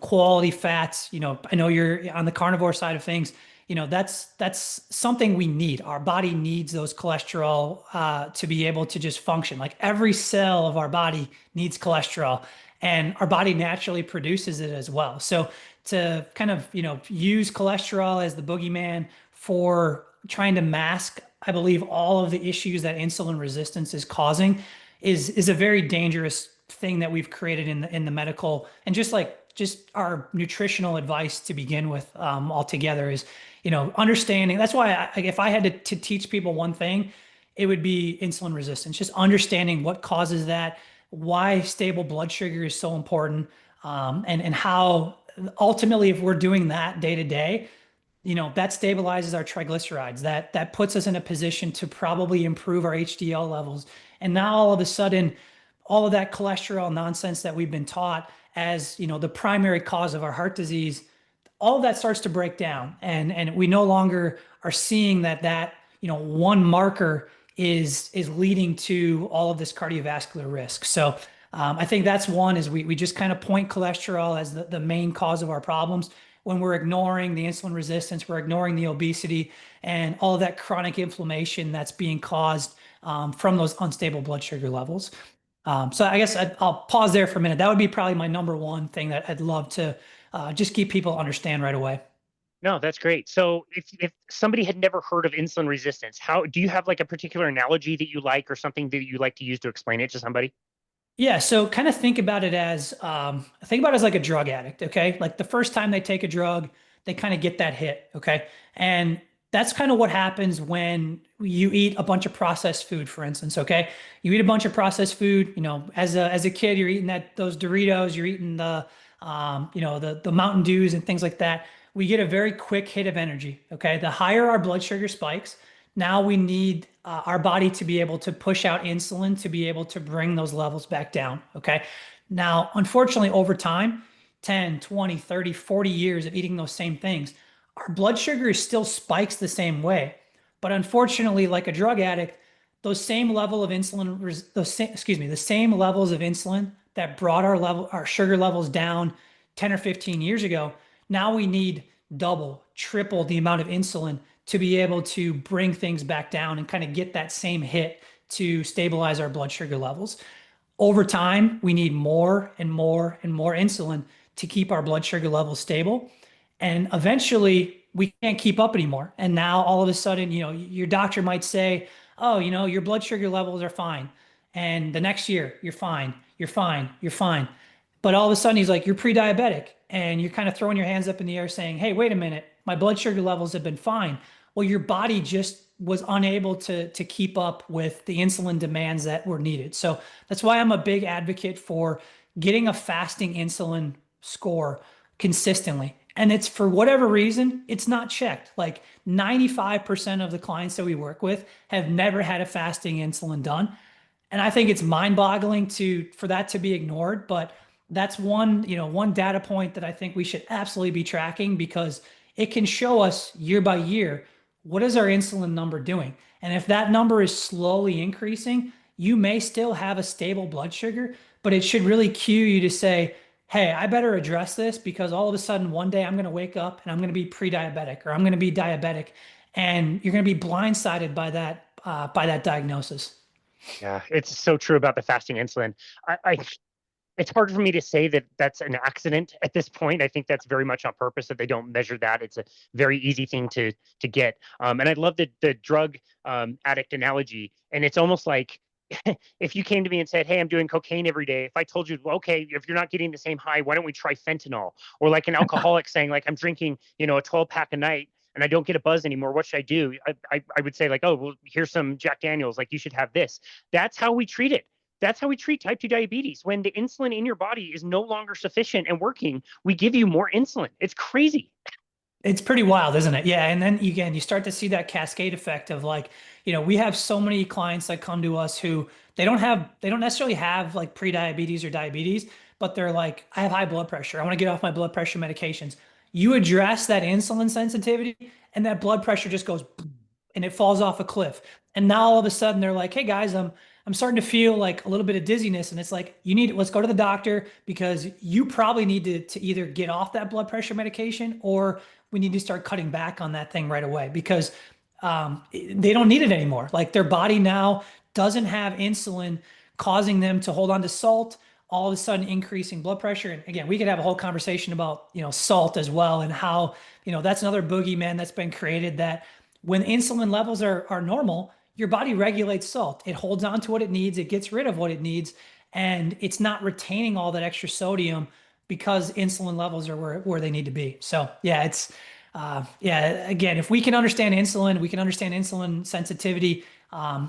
[SPEAKER 2] quality fats, I know you're on the carnivore side of things, that's something we need. Our body needs those cholesterol to be able to just function. Like every cell of our body needs cholesterol, and our body naturally produces it as well. So to kind of, use cholesterol as the boogeyman for trying to mask, I believe, all of the issues that insulin resistance is causing is a very dangerous thing that we've created in the medical, and just our nutritional advice to begin with, altogether is, understanding. That's why if I had to teach people one thing, it would be insulin resistance, just understanding what causes that, why stable blood sugar is so important, and how ultimately, if we're doing that day to day, that stabilizes our triglycerides. That puts us in a position to probably improve our HDL levels. And now all of a sudden, all of that cholesterol nonsense that we've been taught as, the primary cause of our heart disease, all of that starts to break down. And we no longer are seeing that, one marker is leading to all of this cardiovascular risk. So I think that's one, is we just kind of point cholesterol as the main cause of our problems, when we're ignoring the insulin resistance, we're ignoring the obesity and all of that chronic inflammation that's being caused from those unstable blood sugar levels. So I guess I'll pause there for a minute. That would be probably my number one thing that I'd love to just keep people understand right away.
[SPEAKER 1] No, that's great. So if somebody had never heard of insulin resistance, how do you have like a particular analogy that you like or something that you like to use to explain it to somebody?
[SPEAKER 2] Yeah, so kind of think about it as like a drug addict, okay? Like the first time they take a drug, they kind of get that hit, okay? And that's kind of what happens when you eat a bunch of processed food, for instance, okay? You eat a bunch of processed food, as a kid, you're eating those Doritos, you're eating the Mountain Dews and things like that. We get a very quick hit of energy, okay? The higher our blood sugar spikes, now we need our body to be able to push out insulin to be able to bring those levels back down. Okay. Now, unfortunately, over time, 10, 20, 30, 40 years of eating those same things, our blood sugar still spikes the same way. But unfortunately, like a drug addict, those same level of insulin, the same levels of insulin that brought our sugar levels down 10 or 15 years ago, now we need double, triple the amount of insulin to be able to bring things back down and kind of get that same hit to stabilize our blood sugar levels. Over time, we need more and more and more insulin to keep our blood sugar levels stable. And eventually, we can't keep up anymore. And now all of a sudden, your doctor might say, oh, your blood sugar levels are fine. And the next year, you're fine, you're fine, you're fine. But all of a sudden, he's like, you're pre-diabetic. And you're kind of throwing your hands up in the air saying, hey, wait a minute, my blood sugar levels have been fine. Well, your body just was unable to keep up with the insulin demands that were needed. So that's why I'm a big advocate for getting a fasting insulin score consistently. And it's, for whatever reason, it's not checked. Like 95% of the clients that we work with have never had a fasting insulin done. And I think it's mind-boggling for that to be ignored, but that's one data point that I think we should absolutely be tracking, because it can show us year by year, what is our insulin number doing? And if that number is slowly increasing, you may still have a stable blood sugar, but it should really cue you to say, hey, I better address this, because all of a sudden one day I'm going to wake up and I'm going to be pre-diabetic, or I'm going to be diabetic, and you're going to be blindsided by that diagnosis.
[SPEAKER 1] Yeah, it's so true about the fasting insulin. I it's hard for me to say that that's an accident at this point. I think that's very much on purpose that they don't measure that. It's a very easy thing to get. And I love the drug addict analogy. And it's almost like if you came to me and said, "Hey, I'm doing cocaine every day," if I told you, well, okay, if you're not getting the same high, why don't we try fentanyl? Or like an alcoholic saying, like, I'm drinking, a 12 pack a night and I don't get a buzz anymore. What should I do? I would say, like, oh, well, here's some Jack Daniels. Like, you should have this. That's how we treat it. That's how we treat type 2 diabetes. When the insulin in your body is no longer sufficient and working, we give you more insulin. It's crazy.
[SPEAKER 2] It's pretty wild, isn't it? Yeah. And then again, you start to see that cascade effect of like, we have so many clients that come to us who they don't necessarily have like pre-diabetes or diabetes, but they're like, I have high blood pressure. I want to get off my blood pressure medications. You address that insulin sensitivity and that blood pressure just goes boom, and it falls off a cliff. And now all of a sudden they're like, hey guys, I'm I'm starting to feel like a little bit of dizziness. And it's like, let's go to the doctor because you probably need to either get off that blood pressure medication or we need to start cutting back on that thing right away because they don't need it anymore. Like their body now doesn't have insulin causing them to hold on to salt, all of a sudden increasing blood pressure. And again, we could have a whole conversation about, salt as well and how, that's another boogeyman that's been created that when insulin levels are normal, your body regulates salt. It holds on to what it needs, it gets rid of what it needs, and it's not retaining all that extra sodium because insulin levels are where they need to be. So yeah, again, if we can understand insulin, we can understand insulin sensitivity.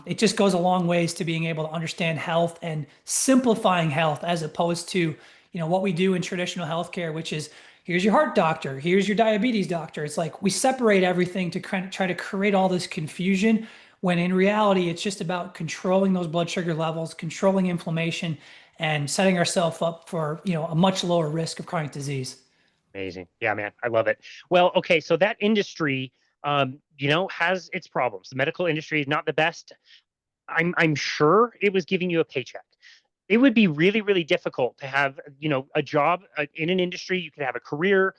[SPEAKER 2] It just goes a long ways to being able to understand health and simplifying health as opposed to, what we do in traditional healthcare, which is here's your heart doctor, here's your diabetes doctor. It's like we separate everything to kind of try to create all this confusion when in reality, it's just about controlling those blood sugar levels, controlling inflammation, and setting ourselves up for, a much lower risk of chronic disease.
[SPEAKER 1] Amazing. Yeah, man, I love it. Well, okay, so that industry, has its problems. The medical industry is not the best. I'm sure it was giving you a paycheck. It would be really, really difficult to have, a job in an industry. You could have a career,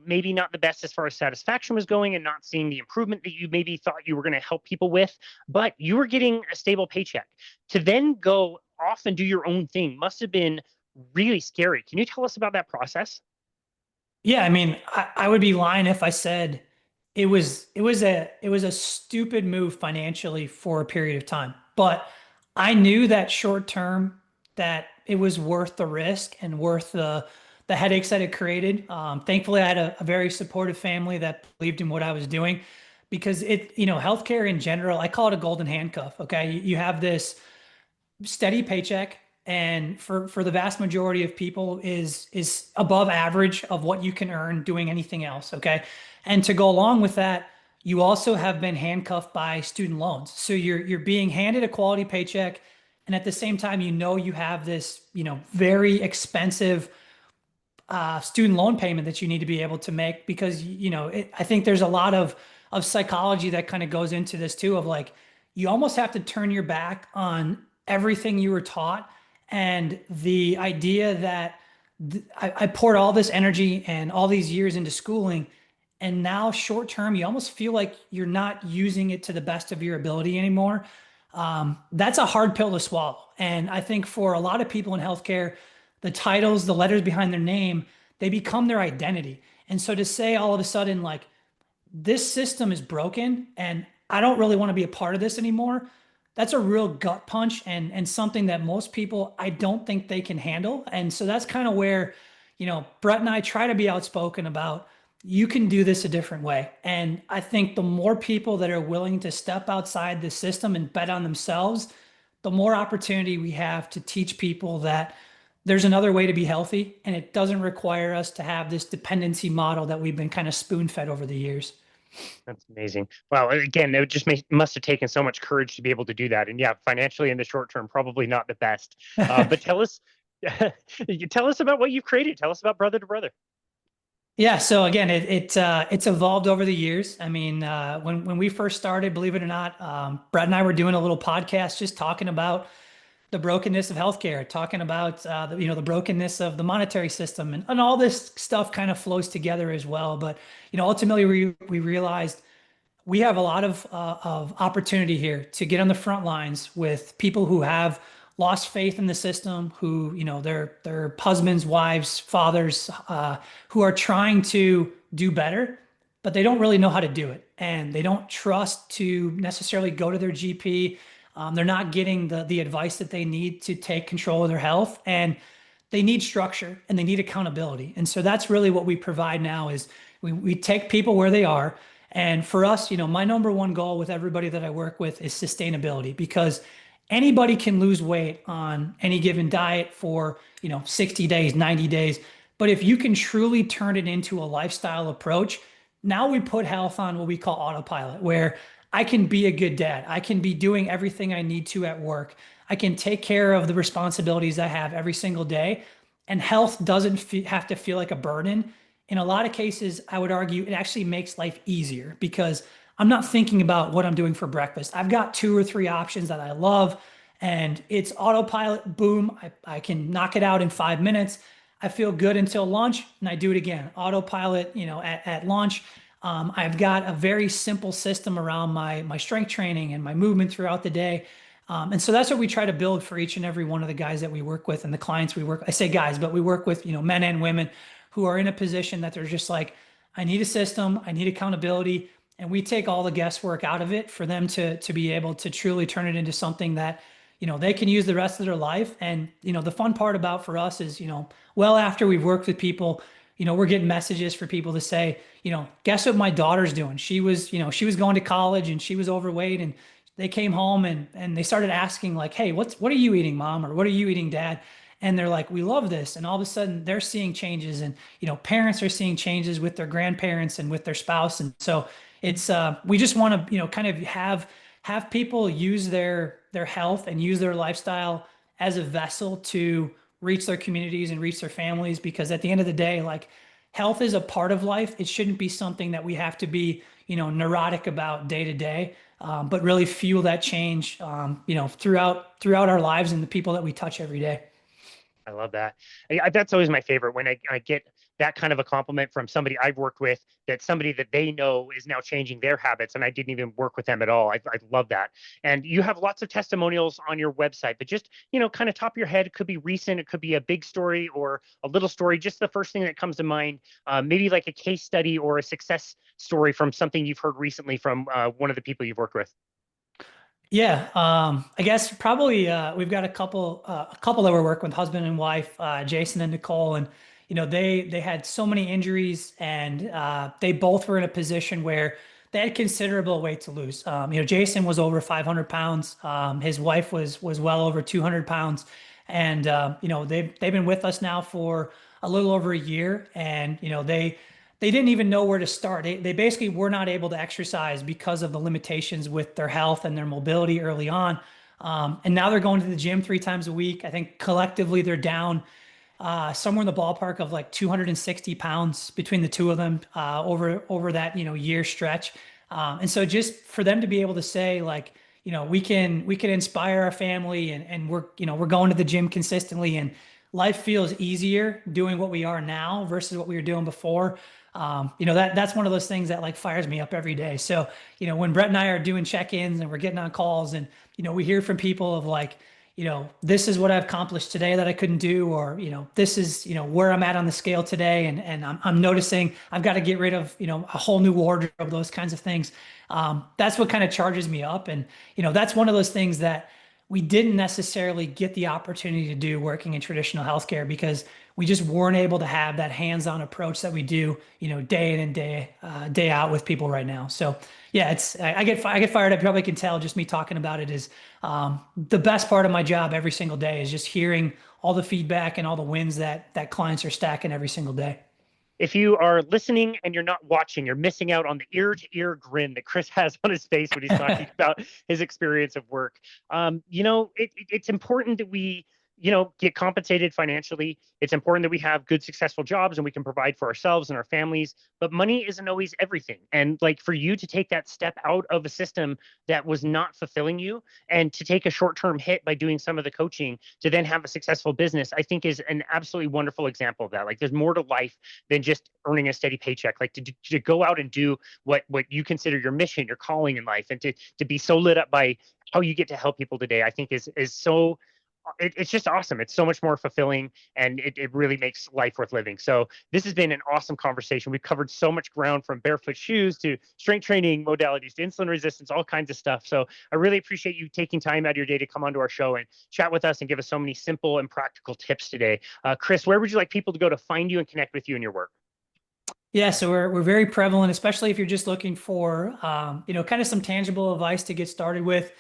[SPEAKER 1] maybe not the best as far as satisfaction was going and not seeing the improvement that you maybe thought you were going to help people with, but you were getting a stable paycheck. To then go off and do your own thing must have been really scary. Can you tell us about that process?
[SPEAKER 2] Yeah, I mean, I would be lying if I said it was a stupid move financially for a period of time. But I knew that short term that it was worth the risk and worth the headaches that it created. Thankfully, I had a very supportive family that believed in what I was doing because healthcare in general, I call it a golden handcuff. Okay. You have this steady paycheck and for the vast majority of people is above average of what you can earn doing anything else, okay? And to go along with that, you also have been handcuffed by student loans. So you're being handed a quality paycheck and at the same time you have this, very expensive student loan payment that you need to be able to make because I think there's a lot of psychology that kind of goes into this too of like you almost have to turn your back on everything you were taught and the idea that I poured all this energy and all these years into schooling and now short term you almost feel like you're not using it to the best of your ability anymore. That's a hard pill to swallow, and I think for a lot of people in healthcare the titles, the letters behind their name, they become their identity. And so to say all of a sudden, like, this system is broken and I don't really want to be a part of this anymore, that's a real gut punch and something that most people I don't think they can handle. And so that's kind of where, Brett and I try to be outspoken about you can do this a different way. And I think the more people that are willing to step outside the system and bet on themselves, the more opportunity we have to teach people that there's another way to be healthy and it doesn't require us to have this dependency model that we've been kind of spoon fed over the years.
[SPEAKER 1] That's amazing. Wow. Again, it just must have taken so much courage to be able to do that. And yeah, financially in the short term, probably not the best. But tell us, you tell us about what you've created. Tell us about Brother to Brother.
[SPEAKER 2] Yeah, so again, it's evolved over the years. I mean, when we first started, believe it or not, Brett and I were doing a little podcast just talking about the brokenness of healthcare, talking about the brokenness of the monetary system, and all this stuff kind of flows together as well. But ultimately, we realized we have a lot of opportunity here to get on the front lines with people who have lost faith in the system, who their husbands, wives, fathers, who are trying to do better, but they don't really know how to do it, and they don't trust to necessarily go to their GP. They're not getting the advice that they need to take control of their health, and they need structure and they need accountability. And so that's really what we provide now is we take people where they are. And for us, my number one goal with everybody that I work with is sustainability because anybody can lose weight on any given diet for, 60 days, 90 days. But if you can truly turn it into a lifestyle approach, now we put health on what we call autopilot, where I can be a good dad. I can be doing everything I need to at work. I can take care of the responsibilities I have every single day. And health doesn't have to feel like a burden. In a lot of cases, I would argue it actually makes life easier because I'm not thinking about what I'm doing for breakfast. I've got two or three options that I love. and it's autopilot. Boom. I can knock it out in 5 minutes. I feel good until lunch and I do it again. Autopilot, at lunch. I've got a very simple system around my strength training and my movement throughout the day. And so that's what we try to build for each and every one of the guys that we work with and the clients we work. I say guys, but we work with, men and women who are in a position that they're just like, I need a system, I need accountability, and we take all the guesswork out of it for them to be able to truly turn it into something that they can use the rest of their life. And the fun part about for us is well after we've worked with people, we're getting messages for people to say, guess what my daughter's doing. She was going to college and she was overweight, and they came home and they started asking like, hey, what are you eating, mom, or what are you eating, dad? And they're like, we love this. And all of a sudden they're seeing changes, and parents are seeing changes with their grandparents and with their spouse. And so it's we just want to kind of have people use their health and use their lifestyle as a vessel to reach their communities and reach their families, because at the end of the day, like, health is a part of life. It shouldn't be something that we have to be neurotic about day to day, but really fuel that change throughout our lives and the people that we touch every day.
[SPEAKER 1] I love that. That's always my favorite when I get that kind of a compliment from somebody I've worked with, that somebody that they know is now changing their habits and I didn't even work with them at all. I love that. And you have lots of testimonials on your website, but just, kind of top of your head, it could be recent, it could be a big story or a little story, just the first thing that comes to mind, maybe like a case study or a success story from something you've heard recently from one of the people you've worked with.
[SPEAKER 2] Yeah, I guess probably we've got a couple that we're working with, husband and wife, Jason and Nicole, and they had so many injuries, and they both were in a position where they had considerable weight to lose. Jason was over 500 pounds. His wife was well over 200 pounds, and they've been with us now for a little over a year, and they didn't even know where to start. They basically were not able to exercise because of the limitations with their health and their mobility early on. And now they're going to the gym 3 times a week. I think collectively they're down somewhere in the ballpark of like 260 pounds between the two of them over that year stretch. And so just for them to be able to say like, we can inspire our family, and we're going to the gym consistently, and life feels easier doing what we are now versus what we were doing before. That's one of those things that like fires me up every day. So, when Brett and I are doing check-ins and we're getting on calls, and, we hear from people of like, this is what I've accomplished today that I couldn't do, or, this is, where I'm at on the scale today. And I'm noticing I've got to get rid of, a whole new wardrobe, those kinds of things. That's what kind of charges me up. And, that's one of those things that we didn't necessarily get the opportunity to do working in traditional healthcare, because we just weren't able to have that hands-on approach that we do, day in and day out with people right now. So yeah, I get fired up. You probably can tell just me talking about it is the best part of my job every single day is just hearing all the feedback and all the wins that clients are stacking every single day.
[SPEAKER 1] If you are listening and you're not watching, you're missing out on the ear to ear grin that Chris has on his face when he's talking about his experience of work. It's important that we, get compensated financially. It's important that we have good, successful jobs and we can provide for ourselves and our families. But money isn't always everything. And like for you to take that step out of a system that was not fulfilling you and to take a short term hit by doing some of the coaching to then have a successful business, I think is an absolutely wonderful example of that. Like there's more to life than just earning a steady paycheck. Like to go out and do what you consider your mission, your calling in life, and to be so lit up by how you get to help people today, I think is so it's just awesome. It's so much more fulfilling, and it really makes life worth living. So this has been an awesome conversation. We've covered so much ground, from barefoot shoes to strength training modalities to insulin resistance, all kinds of stuff. So I really appreciate you taking time out of your day to come onto our show and chat with us and give us so many simple and practical tips today. Chris, where would you like people to go to find you and connect with you and your work?
[SPEAKER 2] Yeah, so we're very prevalent, especially if you're just looking for kind of some tangible advice to get started with.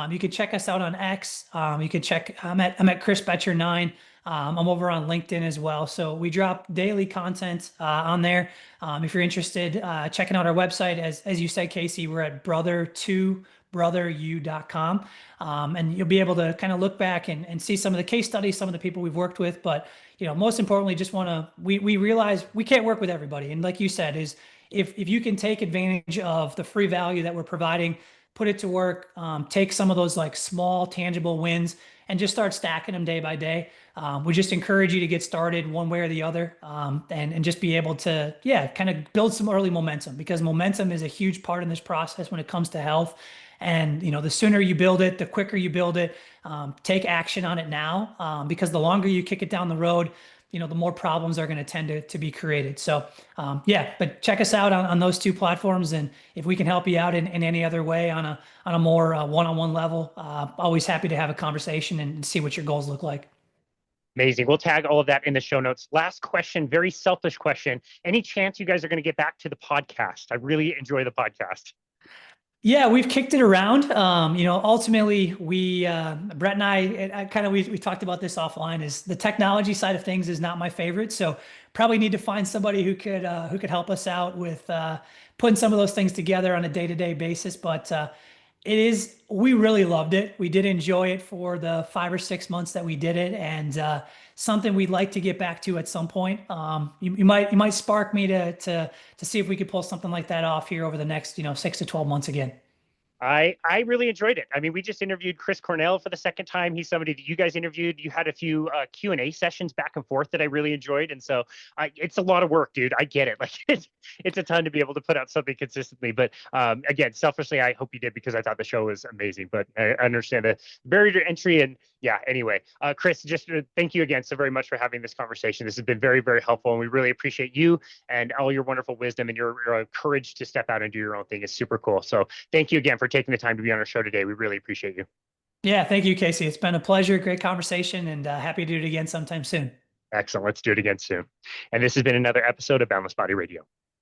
[SPEAKER 2] You can check us out on X. You can check. I'm at Chris Boettcher 9. I'm over on LinkedIn as well. So we drop daily content on there. If you're interested, checking out our website, as you said, Casey, we're at brother2brotheru.com. And you'll be able to kind of look back and see some of the case studies, some of the people we've worked with. But most importantly, just we realize we can't work with everybody. And like you said, is if you can take advantage of the free value that we're providing, put it to work, take some of those like small tangible wins and just start stacking them day by day. We just encourage you to get started one way or the other, and just be able to, yeah, kind of build some early momentum, because momentum is a huge part in this process when it comes to health. And the sooner you build it, the quicker you build it. Take action on it now, because the longer you kick it down the road, the more problems are going to tend to be created. So, yeah, but check us out on those two platforms. And if we can help you out in any other way on a more one-on-one level, always happy to have a conversation and see what your goals look like.
[SPEAKER 1] Amazing. We'll tag all of that in the show notes. Last question, very selfish question. Any chance you guys are going to get back to the podcast? I really enjoy the podcast.
[SPEAKER 2] Yeah, we've kicked it around. Ultimately, Brett and I kind of, we talked about this offline, is the technology side of things is not my favorite. So probably need to find somebody who could help us out with putting some of those things together on a day-to-day basis. But we really loved it. We did enjoy it for the 5 or 6 months that we did it, and something we'd like to get back to at some point. You might spark me to see if we could pull something like that off here over the next 6 to 12 months again.
[SPEAKER 1] I really enjoyed it. I mean, we just interviewed Chris Cornell for the second time. He's somebody that you guys interviewed. You had a few Q&A sessions back and forth that I really enjoyed. And so it's a lot of work, dude. I get it. Like it's a ton to be able to put out something consistently. But again, selfishly, I hope you did, because I thought the show was amazing. But I understand the barrier to entry. And yeah, anyway, Chris, just thank you again so very much for having this conversation. This has been very, very helpful. And we really appreciate you and all your wonderful wisdom, and your courage to step out and do your own thing is super cool. So thank you again for taking the time to be on our show today. We really appreciate you.
[SPEAKER 2] Yeah, thank you, Casey. It's been a pleasure, great conversation, and happy to do it again sometime soon.
[SPEAKER 1] Excellent. Let's do it again soon. And this has been another episode of Boundless Body Radio.